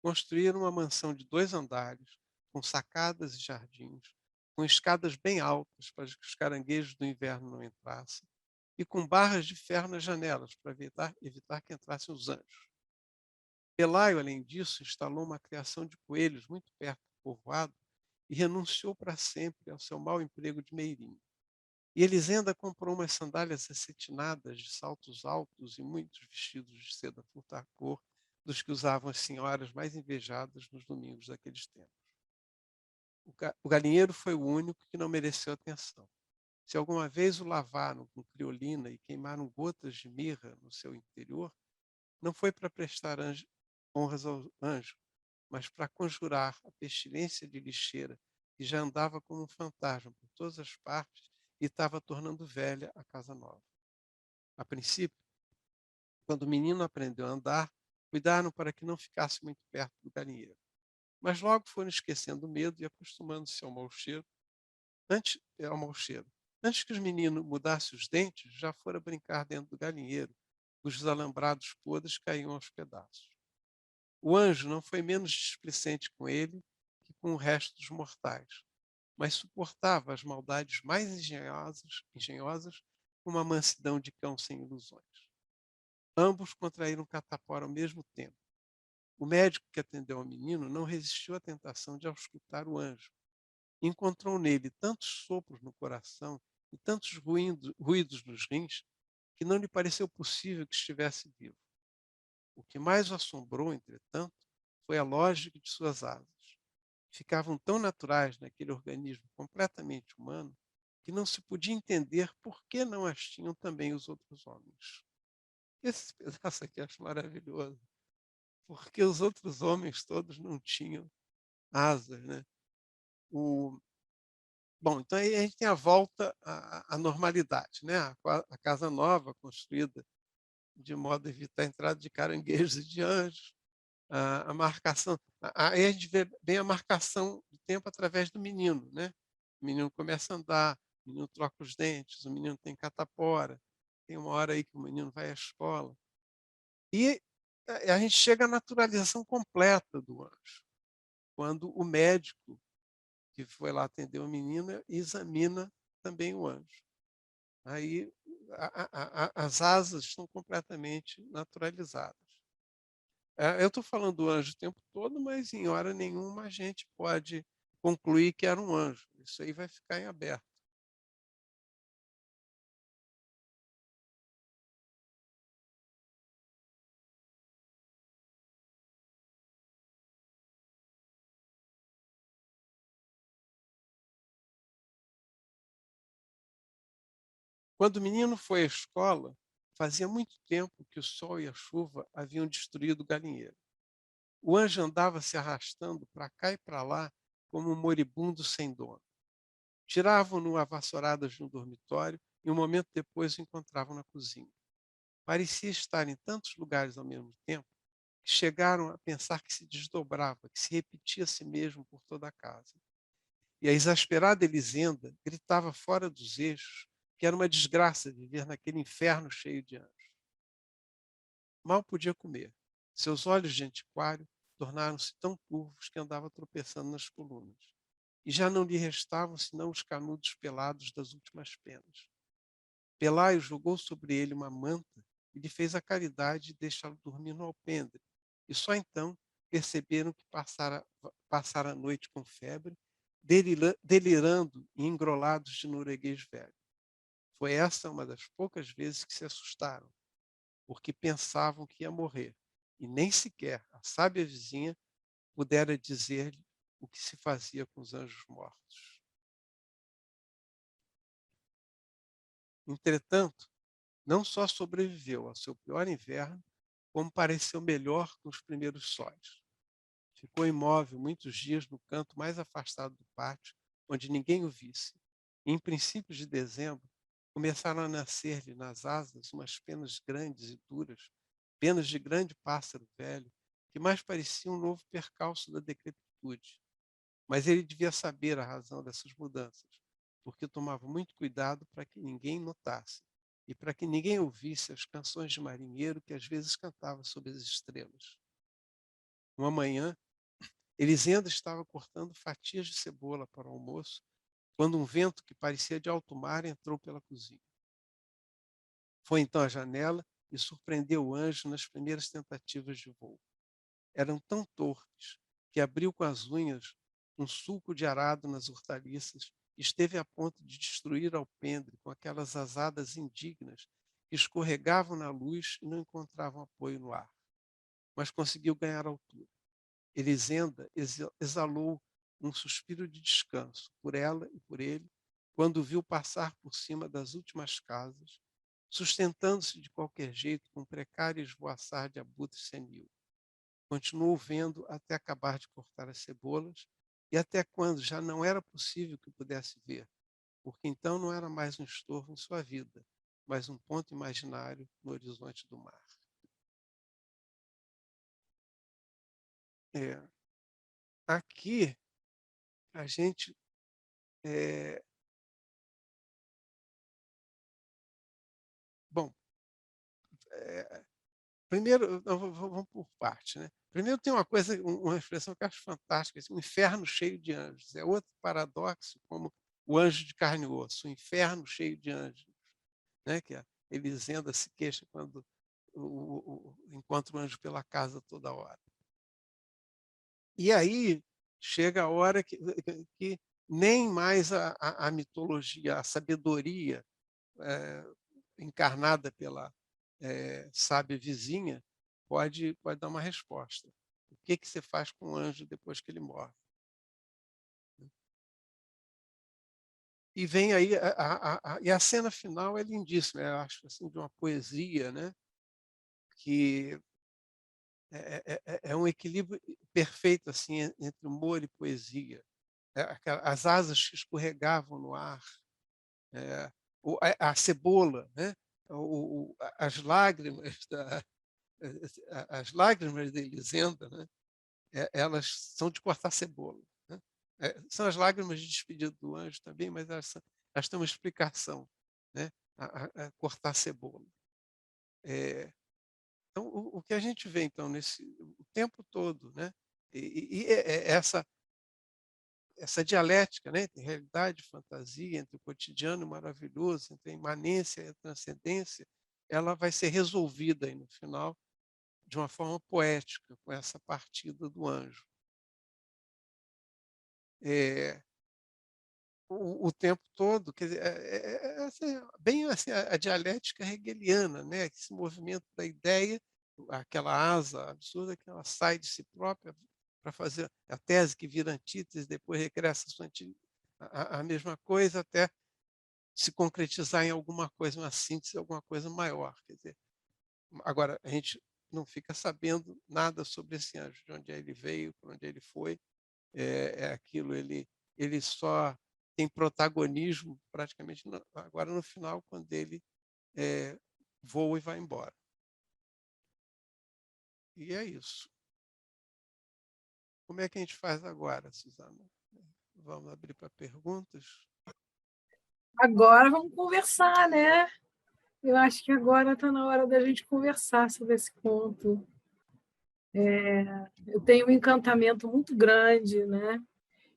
construíram uma mansão de 2 andares, com sacadas e jardins, com escadas bem altas para que os caranguejos do inverno não entrassem, e com barras de ferro nas janelas para evitar que entrassem os anjos. Pelaio, além disso, instalou uma criação de coelhos muito perto do povoado e renunciou para sempre ao seu mau emprego de meirinho. E Elisenda comprou umas sandálias acetinadas de saltos altos e muitos vestidos de seda furta-cor dos que usavam as senhoras mais invejadas nos domingos daqueles tempos. O galinheiro foi o único que não mereceu atenção. Se alguma vez o lavaram com criolina e queimaram gotas de mirra no seu interior, não foi para prestar honras ao anjo, mas para conjurar a pestilência de lixeira que já andava como um fantasma por todas as partes e estava tornando velha a casa nova. A princípio, quando o menino aprendeu a andar, cuidaram para que não ficasse muito perto do galinheiro. Mas logo foram esquecendo o medo e acostumando-se ao mau cheiro. Antes que os meninos mudassem os dentes, já fora brincar dentro do galinheiro, cujos alambrados podres caíam aos pedaços. O anjo não foi menos displicente com ele que com o resto dos mortais, mas suportava as maldades mais engenhosas com uma mansidão de cão sem ilusões. Ambos contraíram catapora ao mesmo tempo. O médico que atendeu ao menino não resistiu à tentação de auscultar o anjo. Encontrou nele tantos sopros no coração e tantos ruídos nos rins que não lhe pareceu possível que estivesse vivo. O que mais o assombrou, entretanto, foi a lógica de suas asas. Ficavam tão naturais naquele organismo completamente humano que não se podia entender por que não as tinham também os outros homens. Esse pedaço aqui eu acho maravilhoso, porque os outros homens todos não tinham asas, né? O... Bom, então aí a gente tem a volta à normalidade, né? A casa nova, construída de modo a evitar a entrada de caranguejos e de anjos, a marcação. Aí a gente vê bem a marcação do tempo através do menino, né? O menino começa a andar, o menino troca os dentes, o menino tem catapora, tem uma hora aí que o menino vai à escola. E a gente chega à naturalização completa do anjo, quando o médico que foi lá atender o menino examina também o anjo. Aí as asas estão completamente naturalizadas. Eu estou falando do anjo o tempo todo, mas em hora nenhuma a gente pode concluir que era um anjo. Isso aí vai ficar em aberto. Quando o menino foi à escola, fazia muito tempo que o sol e a chuva haviam destruído o galinheiro. O anjo andava se arrastando para cá e para lá como um moribundo sem dono. Tiravam-no a vassouradas no dormitório e um momento depois o encontravam na cozinha. Parecia estar em tantos lugares ao mesmo tempo que chegaram a pensar que se desdobrava, que se repetia a si mesmo por toda a casa. E a exasperada Elisenda gritava fora dos eixos que era uma desgraça viver naquele inferno cheio de anjos. Mal podia comer. Seus olhos de antiquário tornaram-se tão turvos que andava tropeçando nas colunas. E já não lhe restavam senão os canudos pelados das últimas penas. Pelaio jogou sobre ele uma manta e lhe fez a caridade de deixá-lo dormir no alpendre. E só então perceberam que passara a noite com febre, delirando e engrolados de norueguês velho. Foi essa uma das poucas vezes que se assustaram, porque pensavam que ia morrer, e nem sequer a sábia vizinha pudera dizer-lhe o que se fazia com os anjos mortos. Entretanto, não só sobreviveu ao seu pior inverno, como pareceu melhor que os primeiros sóis. Ficou imóvel muitos dias no canto mais afastado do pátio, onde ninguém o visse. E, em princípios de dezembro, começaram a nascer-lhe nas asas umas penas grandes e duras, penas de grande pássaro velho, que mais pareciam um novo percalço da decrepitude. Mas ele devia saber a razão dessas mudanças, porque tomava muito cuidado para que ninguém notasse e para que ninguém ouvisse as canções de marinheiro que às vezes cantava sob as estrelas. Uma manhã, Elisenda estava cortando fatias de cebola para o almoço, quando um vento que parecia de alto mar entrou pela cozinha. Foi então à janela e surpreendeu o anjo nas primeiras tentativas de voo. Eram tão torpes que abriu com as unhas um sulco de arado nas hortaliças e esteve a ponto de destruir alpendre com aquelas asadas indignas que escorregavam na luz e não encontravam apoio no ar. Mas conseguiu ganhar altura. Elisenda exalou um suspiro de descanso por ela e por ele, quando o viu passar por cima das últimas casas, sustentando-se de qualquer jeito com um precário esvoaçar de abutre senil. Continuou vendo até acabar de cortar as cebolas e até quando já não era possível que pudesse ver, porque então não era mais um estorvo em sua vida, mas um ponto imaginário no horizonte do mar. É, aqui a gente é, bom, primeiro, vamos por parte, né? Primeiro tem uma coisa, uma expressão que eu acho fantástica, assim, um inferno cheio de anjos. É outro paradoxo, como o anjo de carne e osso, o inferno cheio de anjos, né? Que a Elisenda se queixa quando encontra o anjo pela casa toda hora. E aí chega a hora que nem mais a mitologia, a sabedoria encarnada pela sábia vizinha pode dar uma resposta. O que você faz com o anjo depois que ele morre? E vem aí, e a cena final é lindíssima, eu acho, assim, de uma poesia, né? Que é um equilíbrio perfeito assim, entre humor e poesia. As asas que escorregavam no ar, é, a cebola, né? As lágrimas as lágrimas de Elisenda, né? Elas são de cortar cebola, né? São as lágrimas de despedida do anjo também, mas elas têm uma explicação, né? A cortar cebola. Então, o que a gente vê então nesse o tempo todo, né? Essa dialética, né, entre realidade e fantasia, entre o cotidiano e o maravilhoso, entre a imanência e a transcendência, ela vai ser resolvida aí no final de uma forma poética, com essa partida do anjo. O tempo todo, quer dizer, assim, bem assim, a dialética hegeliana, né? Esse movimento da ideia, aquela asa absurda que ela sai de si própria para fazer a tese que vira antítese, depois regressa a mesma coisa até se concretizar em alguma coisa, uma síntese, alguma coisa maior. Quer dizer, agora, a gente não fica sabendo nada sobre esse anjo, de onde ele veio, para onde ele foi, aquilo, ele só tem protagonismo praticamente agora no final, quando ele voa e vai embora. E é isso. Como é que a gente faz agora, Suzana? Vamos abrir para perguntas? Agora vamos conversar, né? Eu acho que agora está na hora da gente conversar sobre esse conto. Eu tenho um encantamento muito grande, né?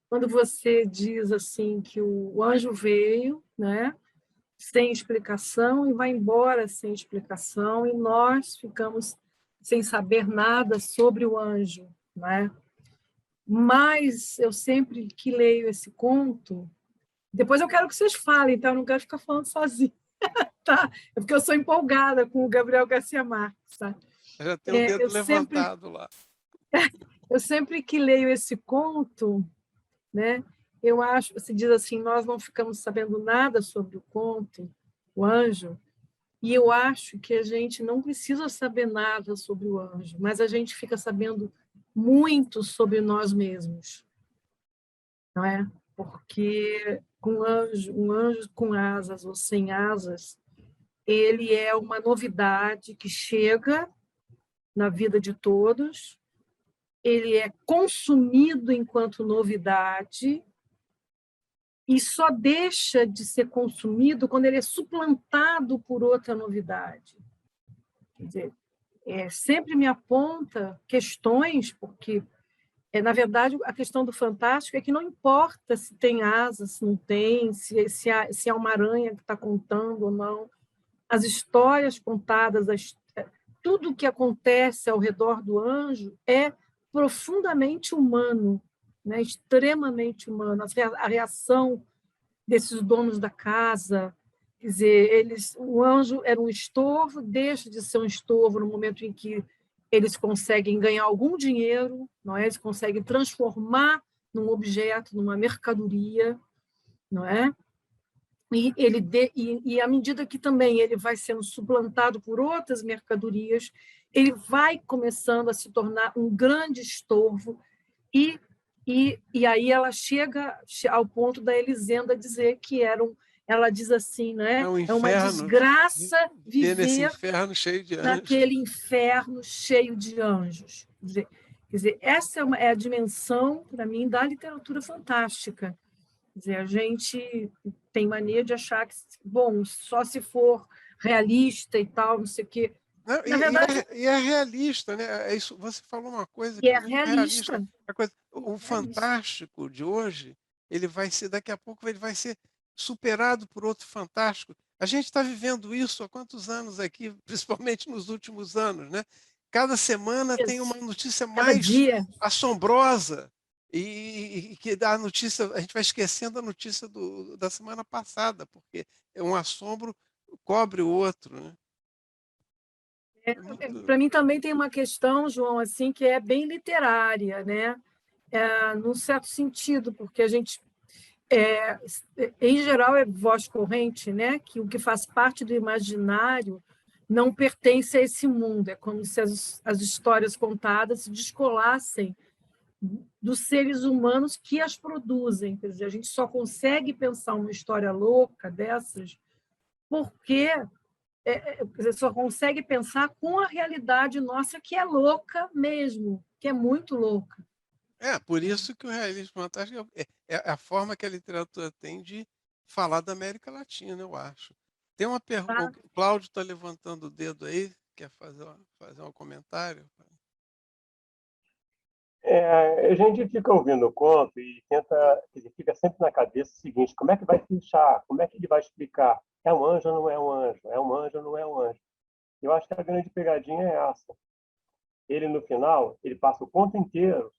Quando você diz assim que o anjo veio, né? Sem explicação e vai embora sem explicação e nós ficamos sem saber nada sobre o anjo, né? Mas eu sempre que leio esse conto, depois eu quero que vocês falem, então eu não quero ficar falando sozinha, tá? É porque eu sou empolgada com o Gabriel Garcia Marques, tá? Já tem o dedo Eu sempre, levantado lá. eu sempre que leio esse conto, né? Eu acho, você diz assim, nós não ficamos sabendo nada sobre o conto, o anjo, e eu acho que a gente não precisa saber nada sobre o anjo, mas a gente fica sabendo muito sobre nós mesmos, não é? Porque um anjo com asas ou sem asas, ele é uma novidade que chega na vida de todos, ele é consumido enquanto novidade e só deixa de ser consumido quando ele é suplantado por outra novidade. Quer dizer, sempre me aponta questões, porque, na verdade, a questão do fantástico é que não importa se tem asas, se não tem, se é uma aranha que está contando ou não, as histórias contadas, tudo o que acontece ao redor do anjo é profundamente humano, né? Extremamente humano. A reação desses donos da casa, quer dizer, o anjo era um estorvo, deixa de ser um estorvo no momento em que eles conseguem ganhar algum dinheiro, não é? Eles conseguem transformar num objeto, numa mercadoria, não é? E à medida que também ele vai sendo suplantado por outras mercadorias, ele vai começando a se tornar um grande estorvo e aí ela chega ao ponto da Elisenda dizer que ela diz assim, né? É um É uma inferno, desgraça viver nesse viver inferno cheio de anjos. naquele inferno cheio de anjos. Quer dizer, essa é a dimensão, para mim, da literatura fantástica. Quer dizer, a gente tem mania de achar que, bom, só se for realista e tal, não sei o quê. Não, Na verdade, e é realista, né? É isso, você falou uma coisa que é é muito realista. realista. O É realista. fantástico de hoje, ele vai ser, daqui a pouco, ele vai ser superado por outro fantástico. A gente está vivendo isso há quantos anos aqui, principalmente nos últimos anos, né? cada semana tem uma Isso. notícia Cada mais dia. assombrosa e que dá a notícia, a gente vai esquecendo a notícia da semana passada, porque é um assombro cobre o outro, né? É muito... Para mim também tem uma questão, João, assim, que é bem literária, né? Num certo sentido, porque a gente, em geral, é voz corrente, né? Que o que faz parte do imaginário não pertence a esse mundo. É como se as histórias contadas se descolassem dos seres humanos que as produzem. Quer dizer, a gente só consegue pensar uma história louca dessas porque quer dizer, só consegue pensar com a realidade nossa, que é louca mesmo, que é muito louca. Por isso que o realismo fantástico é a forma que a literatura tem de falar da América Latina, eu acho. Tem uma Tá? pergunta, o Cláudio está levantando o dedo aí, quer fazer um comentário? A gente fica ouvindo o conto e tenta, quer dizer, fica sempre na cabeça o seguinte: como é que vai fechar? Como é que ele vai explicar? É um anjo ou não é um anjo? É um anjo ou não é um anjo? Eu acho que a grande pegadinha é essa. Ele, no final, ele passa o conto inteiro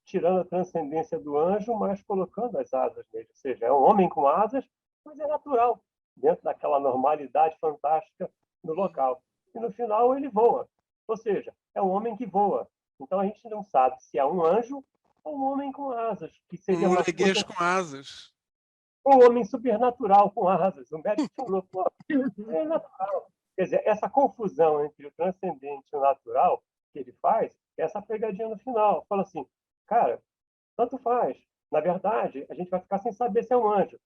tirando a transcendência do anjo, mas colocando as asas nele. Ou seja, é um homem com asas, mas é natural, dentro daquela normalidade fantástica no local. E no final ele voa. Ou seja, é um homem que voa. Então a gente não sabe se é um anjo ou um homem com asas, que Um seria uma norueguês força, com asas. ou um homem supernatural com asas. O médico falou, pô, é natural. Quer dizer, essa confusão entre o transcendente e o natural que ele faz, é essa pegadinha no final. Fala assim, cara, tanto faz. Na verdade, a gente vai ficar sem saber se é um anjo,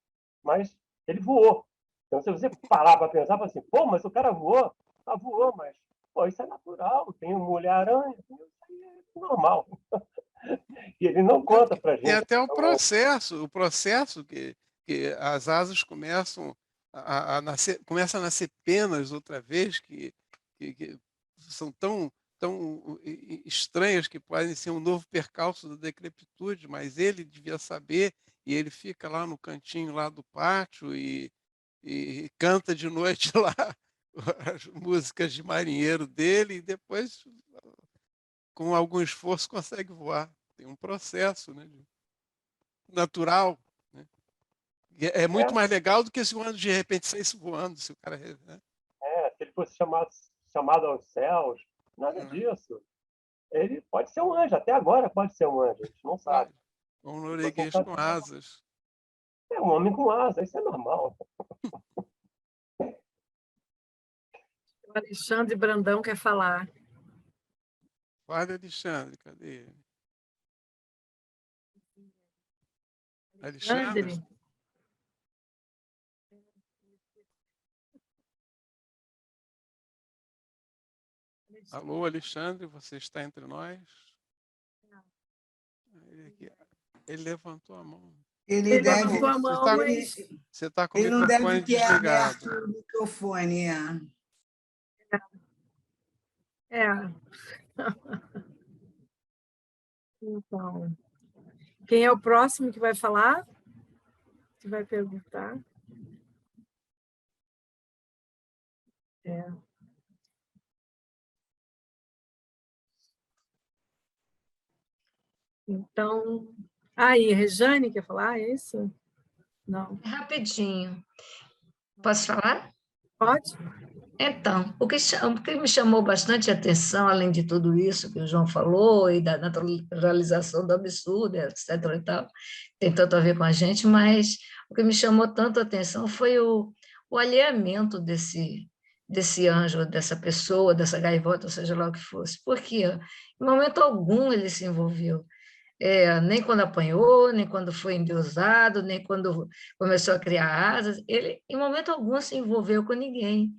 mas ele voou. Então, se você parar para pensar, fala assim, pô, mas o cara voou, voou, mas pô, isso é natural, tem uma mulher-aranha, isso aí é normal. E ele não conta para Tem gente. até o processo que as asas começam a nascer, começa a nascer penas outra vez, que são tão estranhas que podem ser um novo percalço da decrepitude, mas ele devia saber e ele fica lá no cantinho lá do pátio e canta de noite lá as músicas de marinheiro dele e depois, com algum esforço, consegue voar. Tem um processo, né, natural. Né? É muito mais legal do que se o anjo de repente saísse voando, se o cara. Né? Se ele fosse chamado aos céus, nada disso. Ele pode ser um anjo, até agora pode ser um anjo, a gente não sabe. Pode. Um Se fosse norueguês com asas. um homem com asa, isso é normal. O Alexandre Brandão quer falar. Fale, Alexandre, cadê ele? Alexandre? Alexandre? Alô, Alexandre, você está entre nós? Ele levantou a mão. Ele levantou a mão, mas... Você está com o Ele não deve microfone ter desligado. aberto o microfone. É. Então, quem é o próximo que vai falar? Que vai perguntar? Então, aí, Rejane quer falar, é isso? Não. Rapidinho. Posso falar? Pode? Então, o que me chamou bastante atenção, além de tudo isso que o João falou, e da naturalização do absurdo, etc. e tal, tem tanto a ver com a gente, mas o que me chamou tanto a atenção foi o alheamento desse anjo, dessa pessoa, dessa gaivota, seja lá o que fosse. Porque em momento algum ele se envolveu. Nem quando apanhou, nem quando foi endeusado, nem quando começou a criar asas, ele em momento algum se envolveu com ninguém.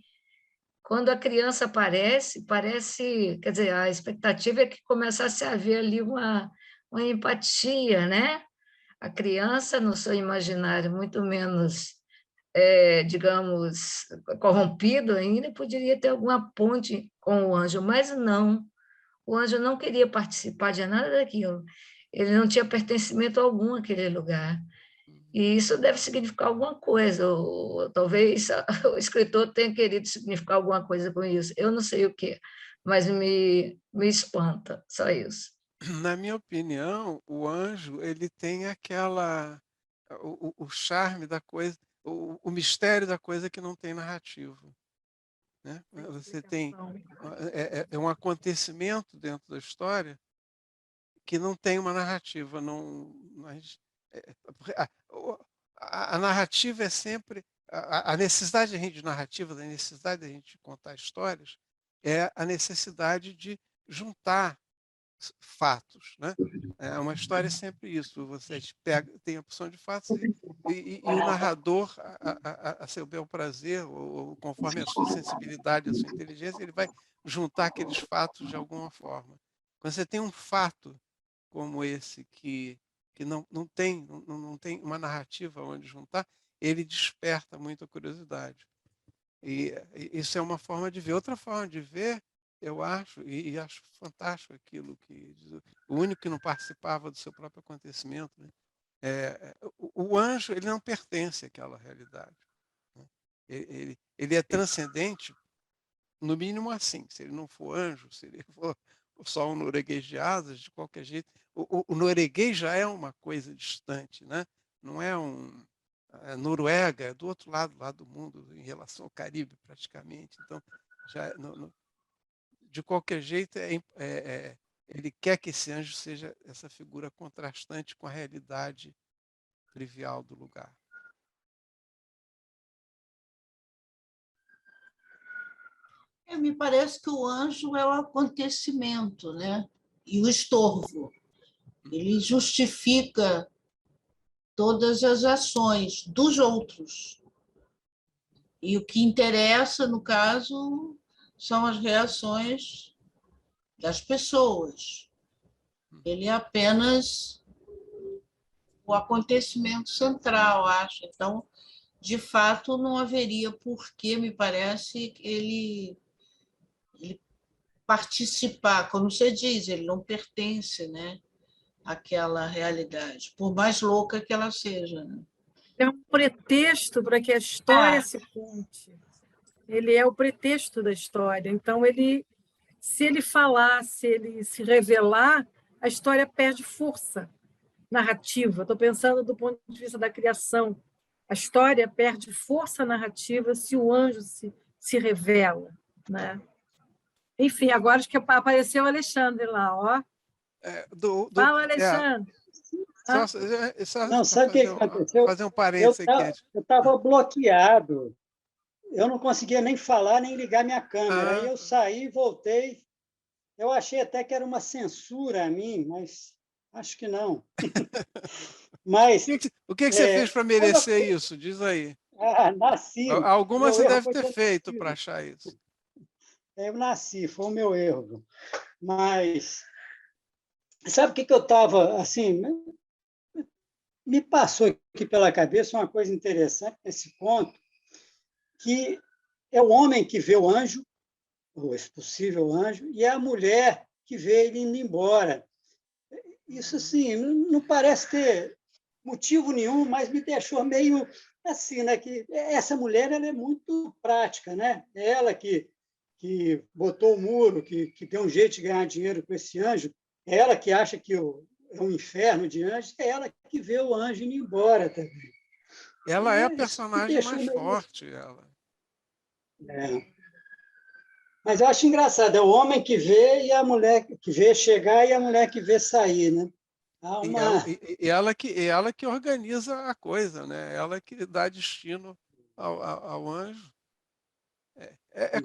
Quando a criança aparece, parece, quer dizer, a expectativa é que começasse a haver ali uma empatia, né? A criança, no seu imaginário, muito menos, digamos, corrompido ainda, poderia ter alguma ponte com o anjo, mas não. O anjo não queria participar de nada daquilo. Ele não tinha pertencimento algum àquele lugar. E isso deve significar alguma coisa, ou talvez o escritor tenha querido significar alguma coisa com isso. Eu não sei o que, mas me espanta, só isso. Na minha opinião, o anjo ele tem o charme da coisa, o mistério da coisa que não tem narrativa, né? Você tem um acontecimento dentro da história que não tem uma narrativa, não, mas a narrativa é sempre a necessidade de narrativa, da necessidade de a gente contar histórias, é a necessidade de juntar fatos, né? Uma história é sempre isso. Você tem a opção de fatos e o narrador, a seu bel prazer, ou conforme a sua sensibilidade, a sua inteligência, ele vai juntar aqueles fatos de alguma forma. Quando você tem um fato como esse que não tem uma narrativa onde juntar, ele desperta muita curiosidade. E isso é uma forma de ver. Outra forma de ver, eu acho, e acho fantástico aquilo que diz, o único que não participava do seu próprio acontecimento, né? O anjo ele não pertence àquela realidade, né? Ele é transcendente, no mínimo assim. Se ele não for anjo, se ele for só um norueguejado, de qualquer jeito, o norueguês já é uma coisa distante, né? Não é a Noruega é do outro lado lá do mundo, em relação ao Caribe, praticamente. Então, já, de qualquer jeito, ele quer que esse anjo seja essa figura contrastante com a realidade trivial do lugar. Me parece que o anjo é o acontecimento, né? E o estorvo. Ele justifica todas as ações dos outros. E o que interessa, no caso, são as reações das pessoas. Ele é apenas o acontecimento central, acho. Então, de fato, não haveria por que, me parece, ele participar. Como você diz, ele não pertence, né, àquela realidade, por mais louca que ela seja, né? É um pretexto para que a história se conte. Ele é o pretexto da história. Então, se ele falar, se ele se revelar, a história perde força narrativa. Estou pensando do ponto de vista da criação. A história perde força narrativa se o anjo se revela, né? Enfim, agora acho que apareceu o Alexandre lá, ó. Fala, Alexandre. Não, sabe o que aconteceu? Fazer um parênteses aqui. Eu estava bloqueado. Eu não conseguia nem falar, nem ligar minha câmera. Aí eu saí, voltei. Eu achei até que era uma censura a mim, mas acho que não. Mas, o que você fez para merecer isso? Diz aí. Nasci. Alguma você deve ter feito para achar isso. Eu nasci, foi o meu erro. Mas sabe o que eu estava, assim, me passou aqui pela cabeça uma coisa interessante nesse ponto, que é o homem que vê o anjo, ou esse possível anjo, e é a mulher que vê ele indo embora. Isso, assim, não parece ter motivo nenhum, mas me deixou meio assim, né? Que essa mulher ela é muito prática, né? É ela que botou o muro, que deu um jeito de ganhar dinheiro com esse anjo, é ela que acha que é um inferno de anjos, é ela que vê o anjo indo embora também. Ela é a personagem mais forte. Ela. Mas eu acho engraçado, é o homem que vê e a mulher que vê chegar e a mulher que vê sair, né? Ela que organiza a coisa, né? Ela que dá destino ao anjo. É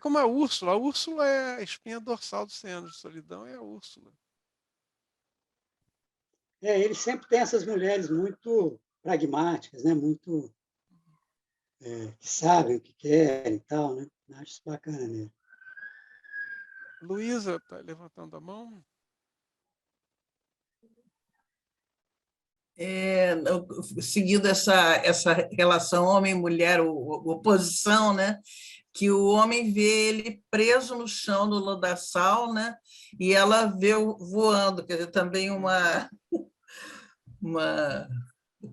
como a Úrsula. A Úrsula é a espinha dorsal do Cem Anos de Solidão, é a Úrsula. Ele sempre tem essas mulheres muito pragmáticas, né? Muito que sabem o que querem e tal, né? Acho isso bacana mesmo. Luísa está levantando a mão. Seguindo essa relação homem-mulher, oposição, né? Que o homem vê ele preso no chão do lodaçal, né? E ela vê voando, quer dizer, também uma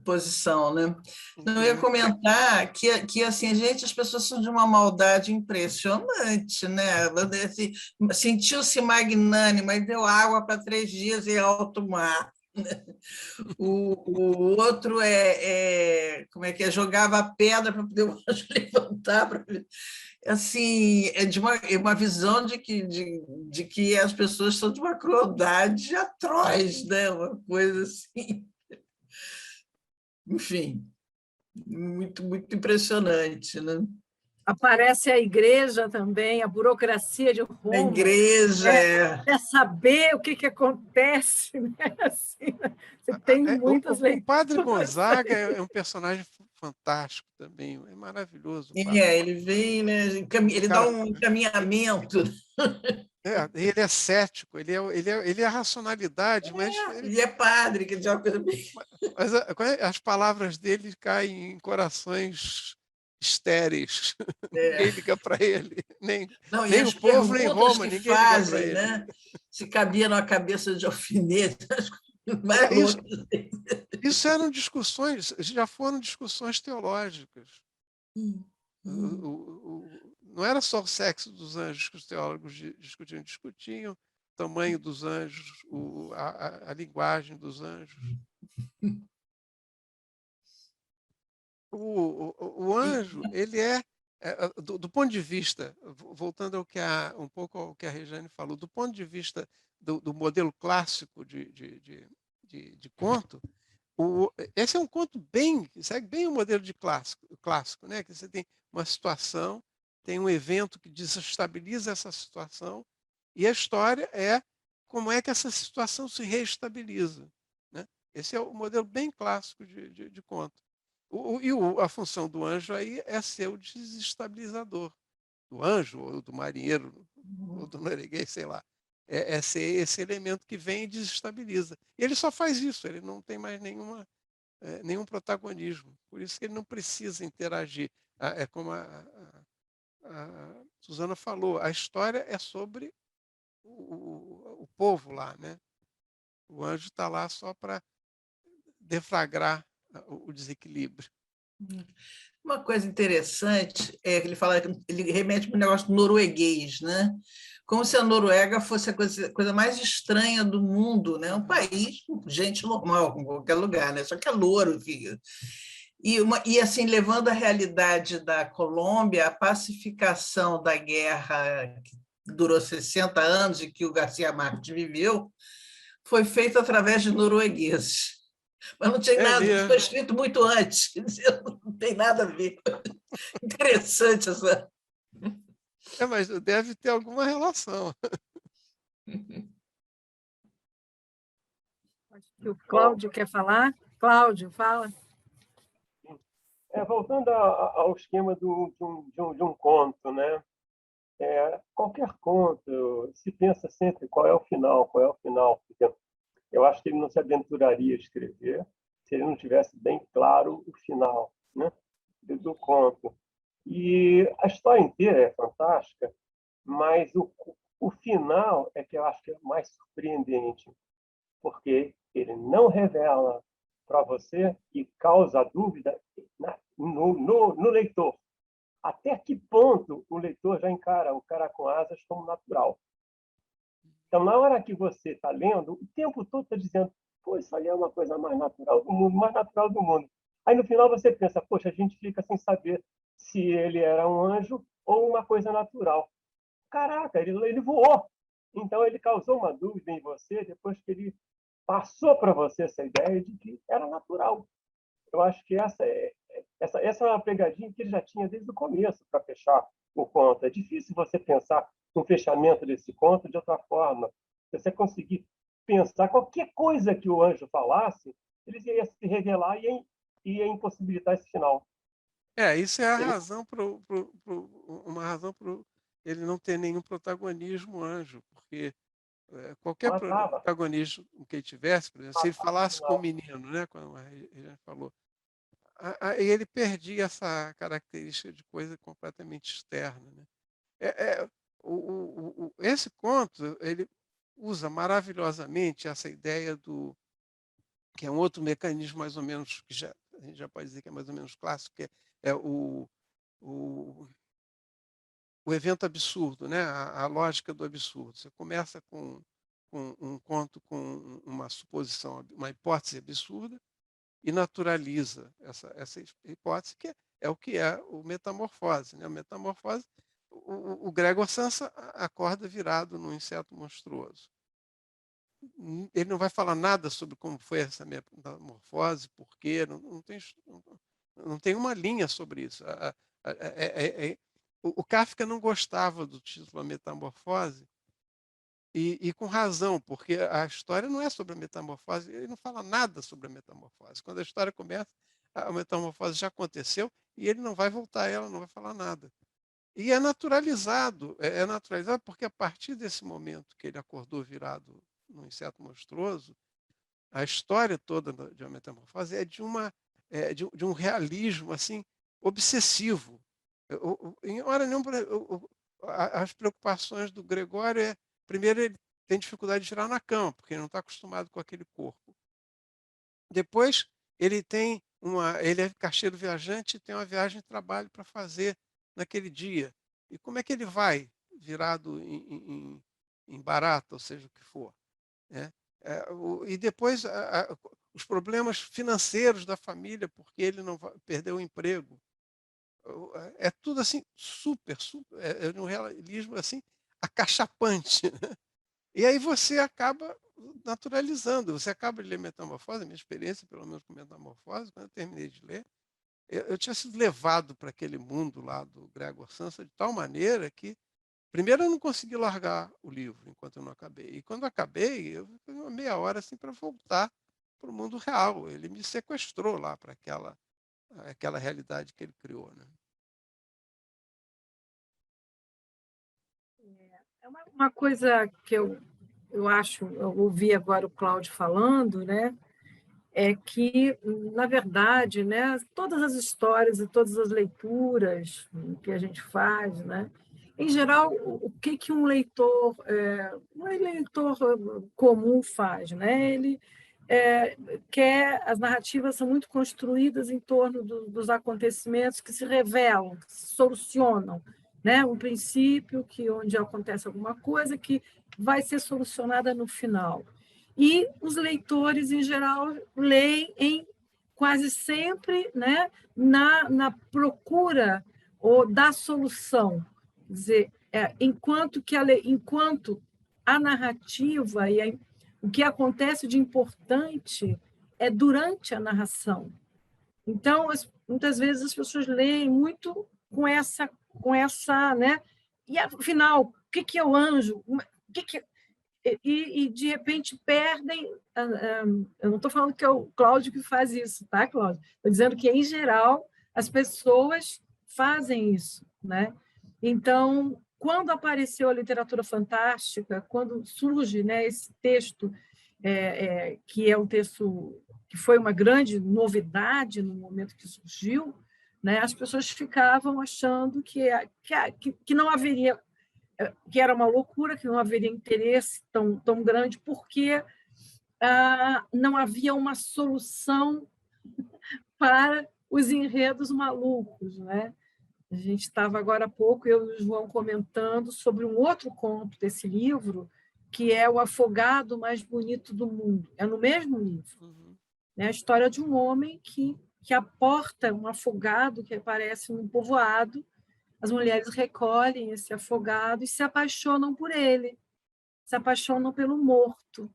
posição, né? Não, eu ia comentar que assim, gente, as pessoas são de uma maldade impressionante, né? Assim, sentiu-se magnânima e deu água para 3 dias em alto mar. O outro como é que é? Jogava pedra para poder o anjo levantar. Assim, é de uma visão de que as pessoas são de uma crueldade atroz, né? Uma coisa assim. Enfim, muito, muito impressionante, né? Aparece a igreja também, a burocracia de A Roma. igreja Quer saber o que acontece, né? Assim, você tem muitas O leituras. Padre Gonzaga é um personagem fantástico também, é maravilhoso. ele vem, né? Ele dá um encaminhamento. Ele é cético, ele é a racionalidade, mas Ele é padre, que já mas as palavras dele caem em corações estéreis. Ninguém liga para ele, nem as o povo, nem perguntas Roma, que ninguém liga para fazem, ele. né? Se cabia numa cabeça de alfinete, isso eram discussões, já foram discussões teológicas. Não era só o sexo dos anjos que os teólogos discutiam o tamanho dos anjos, a linguagem dos anjos. O anjo, ele do ponto de vista, voltando um pouco ao que a Regiane falou, do ponto de vista do modelo clássico de conto, esse é um conto segue bem o modelo de clássico, né? Que você tem uma situação, tem um evento que desestabiliza essa situação, e a história é como é que essa situação se reestabiliza, né? Esse é o modelo bem clássico de conto. A função do anjo aí é ser o desestabilizador. Do anjo, ou do marinheiro, ou do norueguês, sei lá. É ser esse elemento que vem e desestabiliza. E ele só faz isso, ele não tem mais nenhum protagonismo. Por isso que ele não precisa interagir. É como a Susana falou, a história é sobre o povo lá, né? O anjo está lá só para deflagrar o desequilíbrio. Uma coisa interessante é que ele fala, ele remete para o negócio norueguês, né? Como se a Noruega fosse a coisa mais estranha do mundo, né? Um país com gente normal, em qualquer lugar, né? Só que é louro, filho. E assim, levando a realidade da Colômbia, a pacificação da guerra que durou 60 anos e que o Garcia Marques viveu, foi feita através de noruegueses. Mas não tinha nada, foi escrito muito antes, não tem nada a ver. Interessante essa. Mas deve ter alguma relação. Acho que o Cláudio quer falar. Cláudio, fala. Voltando ao esquema de um conto, né? Qualquer conto, se pensa sempre qual é o final. Eu acho que ele não se aventuraria a escrever se ele não tivesse bem claro o final, né, do conto. E a história inteira é fantástica, mas o final é que eu acho que é mais surpreendente, porque ele não revela para você e causa dúvida no leitor. Até que ponto o leitor já encara o Cara com Asas como natural? Então, na hora que você está lendo, o tempo todo está dizendo, pô, isso aí é uma coisa mais natural do mundo, mais natural do mundo. Aí, no final, você pensa, poxa, a gente fica sem saber se ele era um anjo ou uma coisa natural. Caraca, ele voou. Então, ele causou uma dúvida em você depois que ele passou para você essa ideia de que era natural. Eu acho que essa é uma pegadinha que ele já tinha desde o começo para fechar o conto. É difícil você pensar no fechamento desse conto de outra forma. Se você conseguir pensar qualquer coisa que o anjo falasse, ele ia se revelar e ia impossibilitar esse final. Isso é a razão uma razão para ele não ter nenhum protagonismo anjo, porque qualquer protagonismo que ele tivesse, por exemplo, se ele falasse com o menino, né, como a Regiane falou, aí ele perdia essa característica de coisa completamente externa, né? Esse conto ele usa maravilhosamente essa ideia que é um outro mecanismo mais ou menos, que a gente já pode dizer que é mais ou menos clássico, que é o evento absurdo, né? A lógica do absurdo. Você começa com um conto com uma suposição, uma hipótese absurda, e naturaliza essa hipótese, é o que é o Metamorfose. Né? A Metamorfose, o Gregor Samsa acorda virado num inseto monstruoso. Ele não vai falar nada sobre como foi essa metamorfose, por quê, não tem uma linha sobre isso. O Kafka não gostava do título A Metamorfose, e com razão, porque a história não é sobre a metamorfose, ele não fala nada sobre a metamorfose. Quando a história começa, a metamorfose já aconteceu e ele não vai voltar a ela, não vai falar nada. E é naturalizado porque a partir desse momento que ele acordou virado num inseto monstruoso, a história toda de uma metamorfose é de um realismo assim obsessivo. Em hora nenhuma, as preocupações do Gregório primeiro, ele tem dificuldade de girar na cama, porque ele não está acostumado com aquele corpo. Depois, ele é caixeiro viajante e tem uma viagem de trabalho para fazer naquele dia. E como é que ele vai, virado em barata, ou seja, o que for? Né? E depois, os problemas financeiros da família, porque ele não perdeu o emprego. É tudo assim, super, um realismo assim, acachapante. E aí você acaba naturalizando, você acaba de ler Metamorfose, a minha experiência, pelo menos com Metamorfose, quando eu terminei de ler, eu tinha sido levado para aquele mundo lá do Gregor Samsa de tal maneira que, primeiro, eu não consegui largar o livro enquanto eu não acabei. E quando eu acabei, eu fiquei uma meia hora assim para voltar para o mundo real. Ele me sequestrou lá para aquela realidade que ele criou. Né? Uma coisa que eu acho, eu ouvi agora o Cláudio falando, né, é que, na verdade, né, todas as histórias e todas as leituras que a gente faz, né, em geral, o que um leitor comum faz, né? Ele as narrativas são muito construídas em torno dos acontecimentos que se revelam, que se solucionam, né? Um princípio onde acontece alguma coisa que vai ser solucionada no final. E os leitores, em geral, leem quase sempre, né, na procura da solução. Quer dizer, enquanto a narrativa e o que acontece de importante é durante a narração. Então, muitas vezes as pessoas leem muito com essa, né? E afinal, o que é o anjo? E de repente perdem. Eu não estou falando que é o Cláudio que faz isso, tá, Cláudio? Estou dizendo que, em geral, as pessoas fazem isso, né? Então, quando apareceu a literatura fantástica, quando surge, né, esse texto, que é um texto que foi uma grande novidade no momento que surgiu, né, as pessoas ficavam achando que não haveria, que era uma loucura, que não haveria interesse tão grande, porque não havia uma solução para os enredos malucos, né? A gente estava agora há pouco, eu e o João, comentando sobre um outro conto desse livro, que é O Afogado Mais Bonito do Mundo. É no mesmo livro. Né? A história de um homem que aporta um afogado que aparece num povoado. As mulheres recolhem esse afogado e se apaixonam por ele, se apaixonam pelo morto.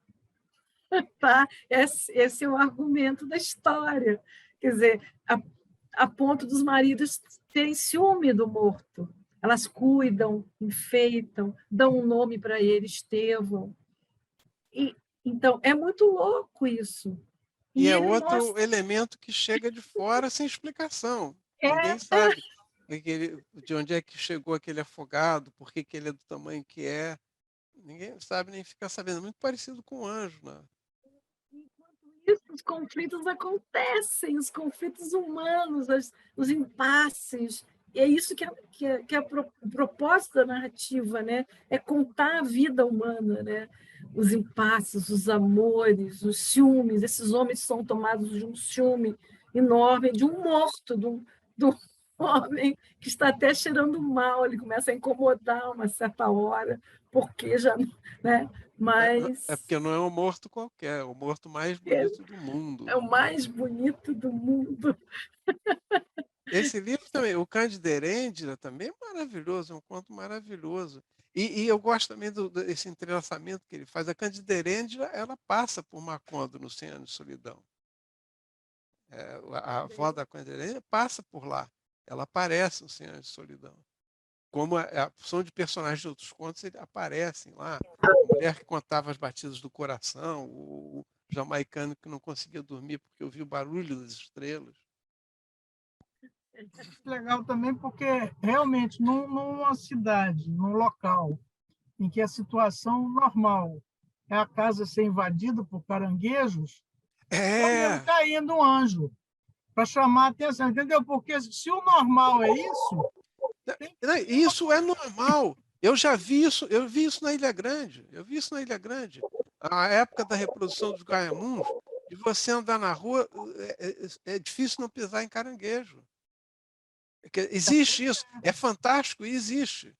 Tá? Esse é o argumento da história. Quer dizer, a ponto dos maridos terem ciúme do morto. Elas cuidam, enfeitam, dão um nome para ele, Estevão. Então, é muito louco isso. E é outro elemento que chega de fora sem explicação. Ninguém sabe de onde é que chegou aquele afogado, por que ele é do tamanho que é. Ninguém sabe nem fica sabendo. Muito parecido com o anjo. Né? Enquanto isso, os conflitos acontecem, os conflitos humanos, os impasses, é isso que é o propósito da narrativa, né? É contar a vida humana, né? Os impasses, os amores, os ciúmes. Esses homens são tomados de um ciúme enorme, de um morto, de um homem que está até cheirando mal. Ele começa a incomodar uma certa hora, porque já, né? É porque não é um morto qualquer, é o morto mais bonito do mundo. É o mais bonito do mundo. Esse livro também, o Cândido Heréndira, também é maravilhoso, é um conto maravilhoso. E eu gosto também desse entrelaçamento que ele faz. A Cândida Heréndira, ela passa por Macondo no 100 Anos de Solidão. A avó da Cândida Heréndira passa por lá. Ela aparece no 100 Anos de Solidão. Como são de personagens de outros contos, eles aparecem lá. A mulher que contava as batidas do coração, o jamaicano que não conseguia dormir porque ouvia o barulho das estrelas. Legal também porque realmente numa cidade, num local em que a situação normal é a casa ser invadida por caranguejos, mesmo caindo um anjo para chamar a atenção, entendeu? Porque se o normal é isso, isso é normal. Eu vi isso na Ilha Grande. A época da reprodução dos gaiamuns, de você andar na rua, é difícil não pisar em caranguejo. Existe isso, é fantástico e existe.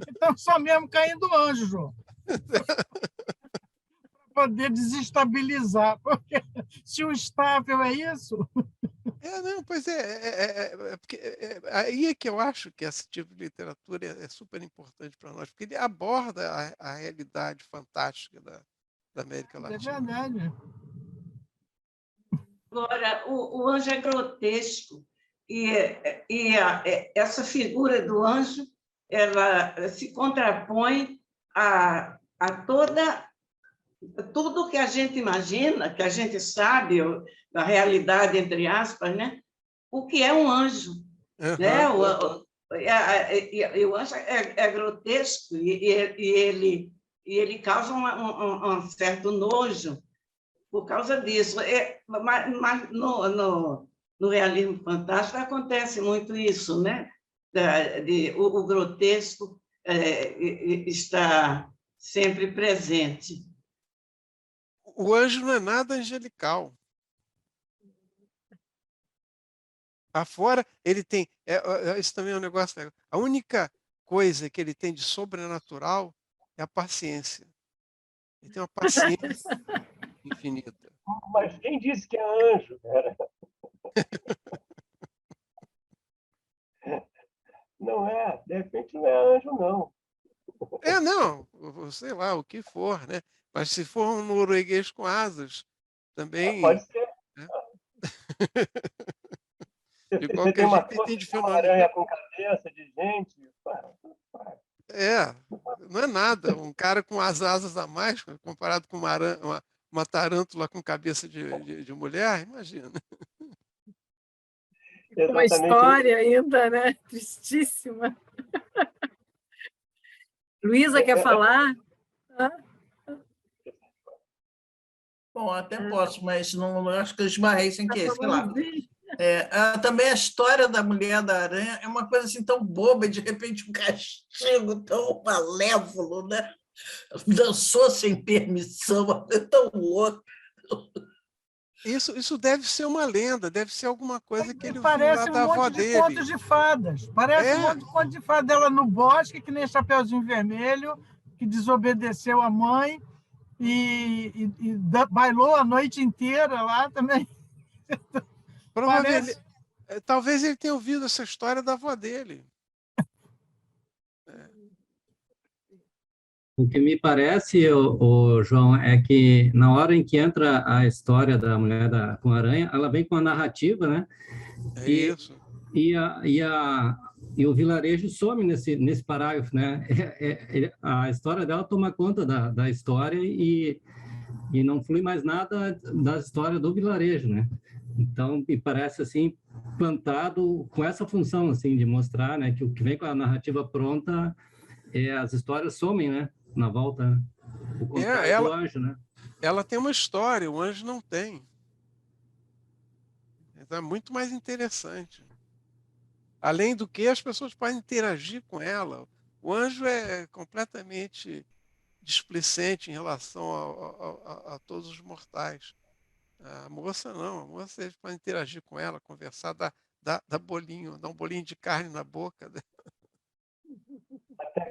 Então, só mesmo caindo anjo, João. Para poder desestabilizar, porque se o estável é isso. Não, pois porque aí é que eu acho que esse tipo de literatura é super importante para nós, porque ele aborda a realidade fantástica da América Latina. É verdade. Agora, o anjo é grotesco, e essa figura do anjo ela se contrapõe a tudo que a gente imagina, que a gente sabe, da realidade, entre aspas, né? O que é um anjo. Uhum. Né? O anjo é grotesco e ele causa um certo nojo por causa disso. Mas no realismo fantástico acontece muito isso, né? O grotesco está sempre presente. O anjo não é nada angelical. Afora, ele tem... isso também é um negócio... A única coisa que ele tem de sobrenatural é a paciência. Ele tem uma paciência infinita. Mas quem disse que é anjo, cara? Não é, de repente não é anjo, não. Não, sei lá, o que for, né? Mas se for um norueguês com asas, também... Pode ser. Né? Você tem uma aranha com cabeça de gente. Não é nada. Um cara com as asas a mais, comparado com uma tarântula com cabeça de mulher, imagina. Uma história ainda, né? Tristíssima. Luísa, quer falar? Bom, até posso, mas não acho que eu esbarrei sem querer, sei lá. Também a história da Mulher da Aranha é uma coisa assim tão boba, e de repente um castigo tão malévolo, né? Dançou sem permissão, é tão louco. Isso deve ser uma lenda, deve ser alguma coisa que ele parece viu lá da avó dele. Parece um monte de contos de fadas. Parece um monte de contos de fadas dela no bosque, que nem Chapeuzinho Vermelho, que desobedeceu a mãe e bailou a noite inteira lá também. Provavelmente, talvez ele tenha ouvido essa história da avó dele. O que me parece, o João, é que na hora em que entra a história da mulher com a aranha, ela vem com a narrativa, né? Isso. E o vilarejo some nesse parágrafo, né? A história dela toma conta da história e não flui mais nada da história do vilarejo, né? Então, me parece assim plantado com essa função assim de mostrar, né, que o que vem com a narrativa pronta as histórias somem, né, na volta, né? O contrário do anjo, né? Ela tem uma história, o anjo não tem. Então é muito mais interessante. Além do que, as pessoas podem interagir com ela. O anjo é completamente displicente em relação a todos os mortais. A moça não, a moça eles podem interagir com ela, conversar, dar bolinho, dar um bolinho de carne na boca.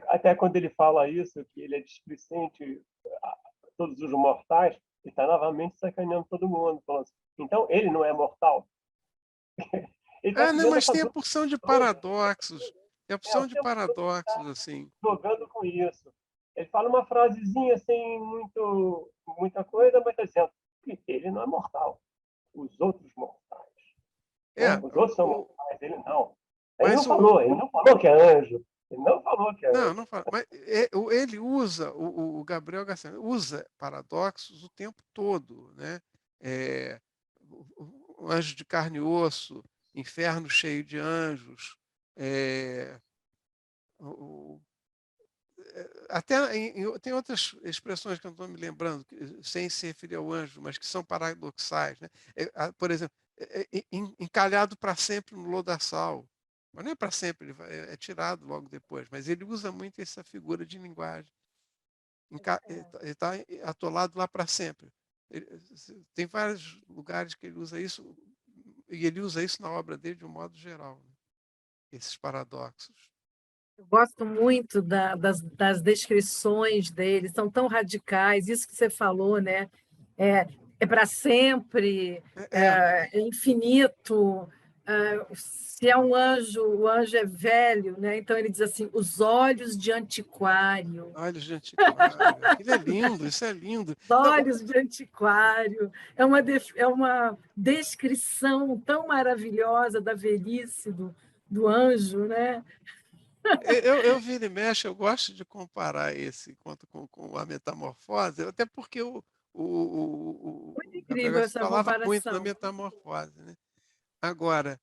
Até quando ele fala isso, que ele é displicente a todos os mortais, ele está novamente sacaneando todo mundo. Falando assim, então, ele não é mortal? Não, mas tem a porção de paradoxos. Tem a porção de paradoxos, assim. Jogando com isso. Ele fala uma frasezinha assim, muita coisa, mas está dizendo que ele não é mortal. Os outros mortais. Os outros são mortais, ele não. Ele não falou que é anjo. Ele não falou que é anjo. Não fala. Mas ele usa, o Gabriel Garcia usa paradoxos o tempo todo, né? O anjo de carne e osso, inferno cheio de anjos, até tem outras expressões que eu não estou me lembrando, sem se referir ao anjo, mas que são paradoxais, né? Por exemplo, encalhado para sempre no lodaçal. Mas não é para sempre, ele é tirado logo depois, mas ele usa muito essa figura de linguagem. Ele está atolado lá para sempre. Tem vários lugares que ele usa isso, e ele usa isso na obra dele de um modo geral, né? Esses paradoxos. Eu gosto muito das descrições dele, são tão radicais, isso que você falou, né? É para sempre, é infinito. Se é um anjo, o anjo é velho, né? Então ele diz assim, os olhos de antiquário. Olhos de antiquário. Aquilo é lindo, isso é lindo. Os olhos de antiquário. É uma descrição tão maravilhosa da velhice do anjo, né? Eu vira e mexe, eu gosto de comparar esse conto com a Metamorfose, até porque Muito incrível essa falava comparação. muito da Metamorfose, né? Agora,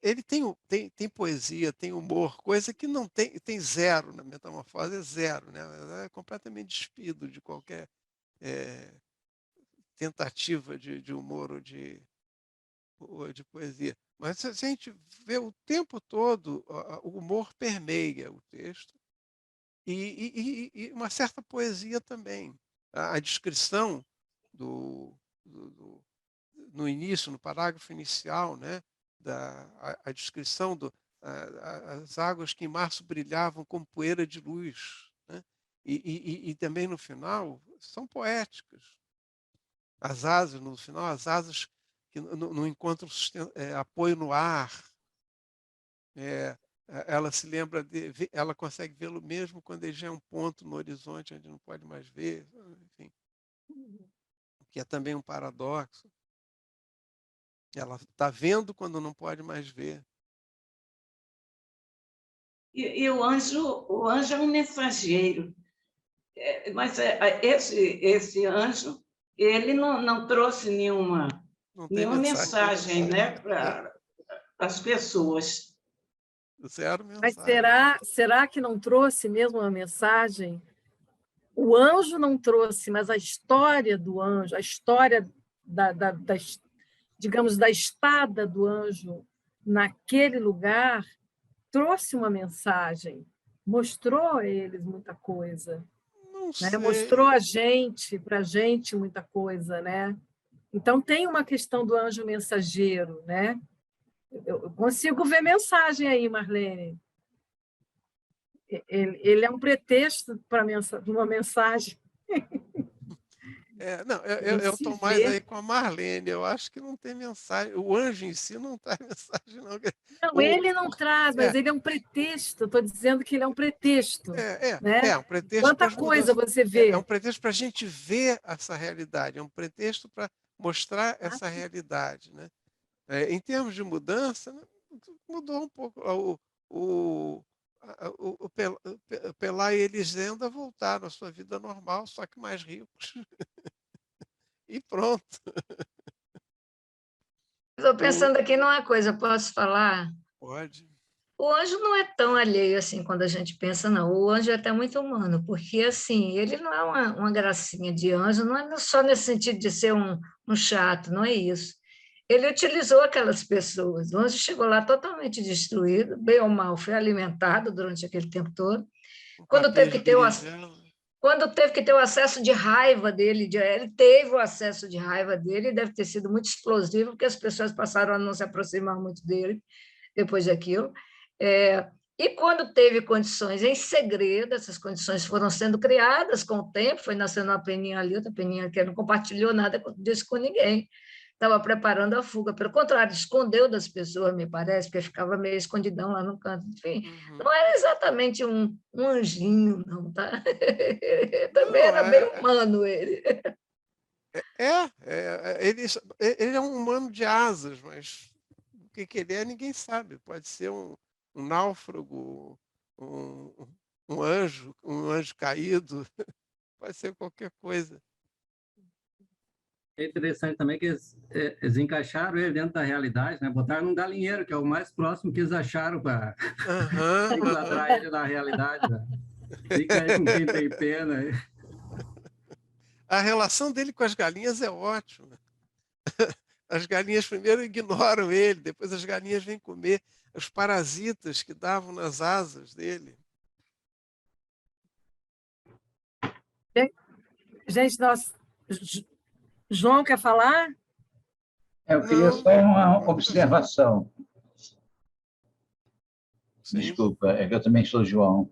ele tem poesia, tem humor, coisa que não tem zero na Metamorfose, é zero, né? É completamente despido de qualquer tentativa de humor ou de poesia. Mas se a gente vê o tempo todo, o humor permeia o texto e uma certa poesia também. A descrição no início, no parágrafo inicial, né, a descrição as águas que em março brilhavam como poeira de luz, né, e também no final são poéticas. As asas, no final, as asas que não encontram apoio no ar. Ela se lembra ela consegue vê-lo mesmo quando ele já é um ponto no horizonte onde não pode mais ver, enfim, que é também um paradoxo. Ela está vendo quando não pode mais ver. E o anjo é um mensageiro, mas esse anjo ele não trouxe nenhuma mensagem, né, para as pessoas. Zero mensagem. Mas será que não trouxe mesmo uma mensagem? O anjo não trouxe, mas a história do anjo, a história digamos, da estada do anjo naquele lugar, trouxe uma mensagem, mostrou a eles muita coisa. Né? Mostrou para a gente muita coisa, né? Então tem uma questão do anjo mensageiro, né? Eu consigo ver mensagem aí, Marlene. Ele é um pretexto para uma mensagem. Eu estou mais aí com a Marlene. Eu acho que não tem mensagem. O anjo em si não traz mensagem, não. Não, ele não traz, mas ele é um pretexto. Estou dizendo que ele é um pretexto. Né? Um pretexto. Quanta coisa você vê. É um pretexto para a gente ver essa realidade. É um pretexto para mostrar essa realidade, né? Em termos de mudança, mudou um pouco. O Pelá e Elisenda voltaram à sua vida normal, só que mais ricos. E pronto. Estou pensando aqui numa coisa, posso falar? Pode. O anjo não é tão alheio assim quando a gente pensa, não. O anjo é até muito humano, porque assim, ele não é uma gracinha de anjo, não é só nesse sentido de ser um chato, não é isso. ele utilizou aquelas pessoas. O anjo chegou lá totalmente destruído, bem ou mal, foi alimentado durante aquele tempo todo. Quando teve que ter o acesso de raiva dele, ele teve o acesso de raiva dele, deve ter sido muito explosivo, porque as pessoas passaram a não se aproximar muito dele depois daquilo. E quando teve condições em segredo, essas condições foram sendo criadas com o tempo, foi nascendo uma peninha ali, outra peninha que não compartilhou nada disso com ninguém. Estava preparando a fuga. Pelo contrário, escondeu das pessoas, me parece, porque ficava meio escondidão lá no canto. Enfim, não era exatamente um anjinho, não, tá? Também era bem humano ele. Ele é um humano de asas, mas o que ele é, ninguém sabe. Pode ser um náufrago, um anjo caído, pode ser qualquer coisa. É interessante também que eles encaixaram ele dentro da realidade, né? Botaram num galinheiro, que é o mais próximo que eles acharam para enquadrar ele na realidade. Né? Fica aí com quem tem pena. A relação dele com as galinhas é ótima. As galinhas primeiro ignoram ele, depois as galinhas vêm comer os parasitas que davam nas asas dele. Gente, João quer falar? Eu queria só uma observação. Sim. Desculpa, é que eu também sou João.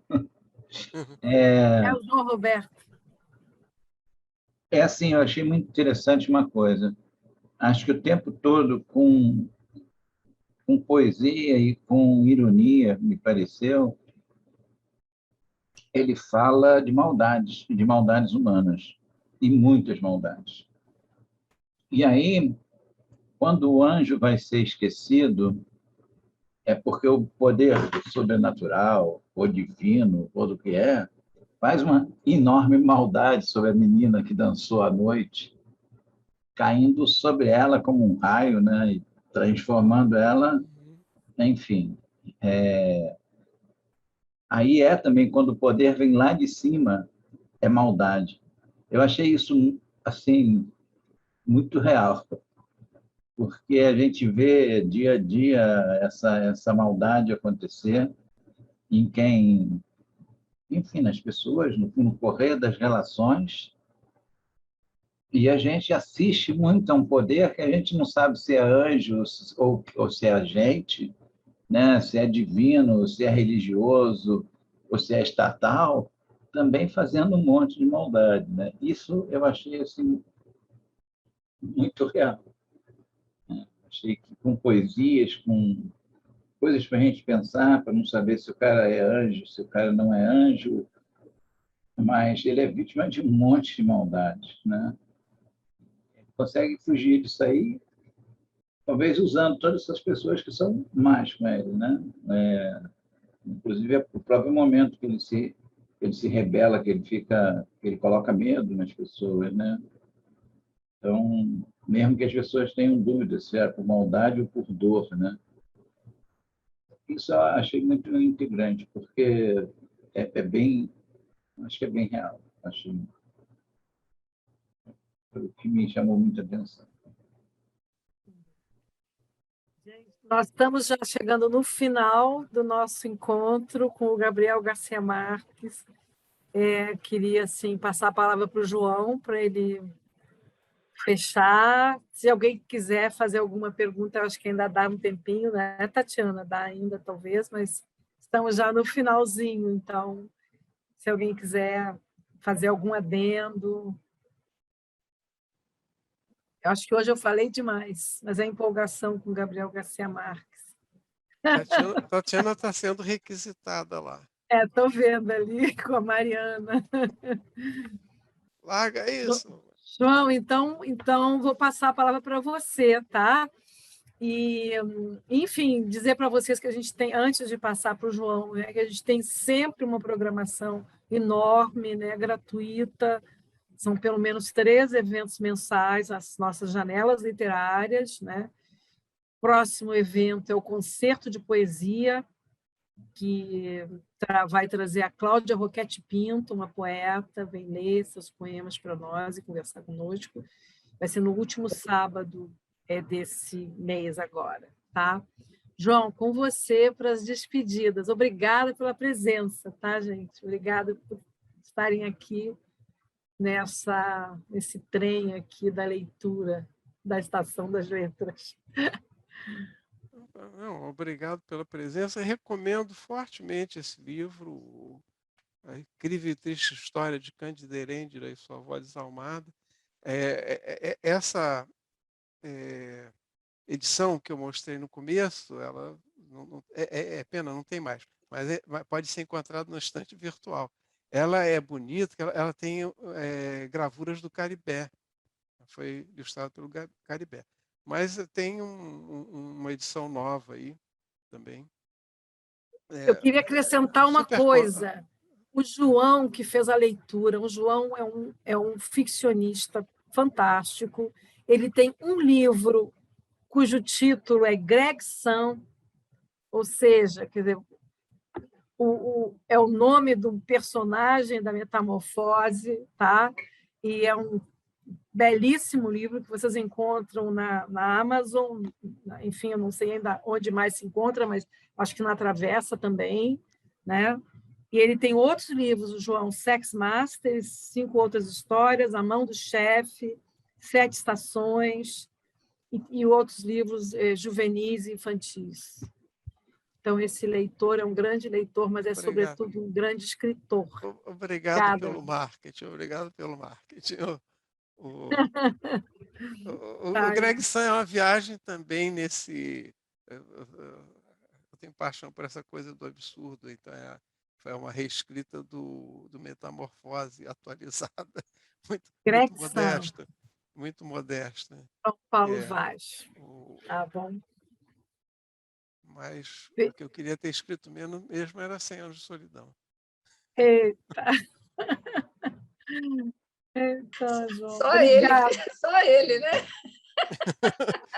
É o João Roberto. É assim, eu achei muito interessante uma coisa. Acho que o tempo todo, com poesia e com ironia, me pareceu, ele fala de maldades humanas, e muitas maldades. E aí, quando o anjo vai ser esquecido, é porque o poder sobrenatural, ou divino, ou do que faz uma enorme maldade sobre a menina que dançou à noite, caindo sobre ela como um raio, né? E transformando ela, enfim. Aí também quando o poder vem lá de cima, é maldade. Eu achei isso, assim, muito real, porque a gente vê dia a dia essa maldade acontecer em quem, enfim, nas pessoas, no correr das relações, e a gente assiste muito a um poder que a gente não sabe se é anjo ou se é gente, né? Se é divino, se é religioso, ou se é estatal, também fazendo um monte de maldade, né? Isso eu achei assim, muito real. Achei que com poesias, com coisas para a gente pensar, para não saber se o cara é anjo, se o cara não é anjo, mas ele é vítima de um monte de maldades, né? Ele consegue fugir disso aí, talvez usando todas essas pessoas que são más com ele, né? Inclusive o próprio momento que ele se rebela, que ele coloca medo nas pessoas, né? Então, mesmo que as pessoas tenham dúvidas se é por maldade ou por dor, né? Isso eu achei muito integrante, porque acho que é bem real. Achei, foi o que me chamou muita atenção. Nós estamos já chegando no final do nosso encontro com o Gabriel Garcia Marques. Queria assim, passar a palavra para o João, para ele fechar. Se alguém quiser fazer alguma pergunta, eu acho que ainda dá um tempinho, né, Tatiana? Dá ainda, talvez, mas estamos já no finalzinho, então, se alguém quiser fazer algum adendo. Eu acho que hoje eu falei demais, mas é empolgação com o Gabriel Garcia Marques. Tatiana está sendo requisitada lá. Estou vendo ali com a Mariana. Larga isso. João, então vou passar a palavra para você, tá? E, enfim, dizer para vocês que a gente tem, antes de passar para o João, né, que a gente tem sempre uma programação enorme, né, gratuita. São pelo menos 3 eventos mensais, as nossas janelas literárias, né? Próximo evento é o concerto de poesia, que vai trazer a Cláudia Roquete Pinto, uma poeta, vem ler seus poemas para nós e conversar conosco. Vai ser no último sábado desse mês agora, tá? João, com você para as despedidas. Obrigada pela presença, tá, gente? Obrigada por estarem aqui nesse trem aqui da leitura da Estação das Letras. Não, obrigado pela presença. Recomendo fortemente esse livro, A Incrível e Triste História de Cândida Erendira e Sua Avó Desalmada. Essa edição que eu mostrei no começo, ela é pena, não tem mais, mas pode ser encontrada na estante virtual. Ela é bonita, ela tem gravuras do Caribé, foi ilustrada pelo Caribé. Mas tem uma edição nova aí também. Eu queria acrescentar uma coisa. O João, que fez a leitura, o João é um ficcionista fantástico. Ele tem um livro cujo título é Greg Sun, ou seja, quer dizer, é o nome do personagem da Metamorfose, tá? E é um belíssimo livro que vocês encontram na Amazon, enfim, eu não sei ainda onde mais se encontra, mas acho que na Travessa também, né? E ele tem outros livros, o João, Sex Masters, 5 outras histórias, A Mão do Chefe, 7 Estações, e outros livros juvenis e infantis. Então, esse leitor é um grande leitor, mas é, sobretudo, um grande escritor. Obrigado pelo marketing, obrigado pelo marketing. O Greg Sun é uma viagem também nesse... Eu tenho paixão por essa coisa do absurdo, então foi uma reescrita do Metamorfose atualizada, muito modesta. Muito modesta. São Paulo Vaz. Tá bom. Mas o que eu queria ter escrito mesmo era 100 anos de solidão. Eita! Eita, João. Só ele, né?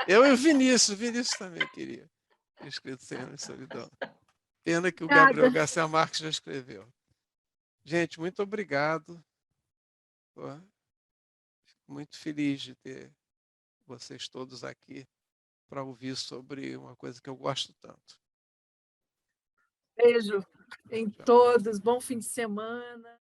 Eu e o Vinícius também queria ter escrito 100 anos de solidão. Pena que o Gabriel Garcia Marques já escreveu. Gente, muito obrigado. Fico muito feliz de ter vocês todos aqui para ouvir sobre uma coisa que eu gosto tanto. Beijo em todos. Bom fim de semana.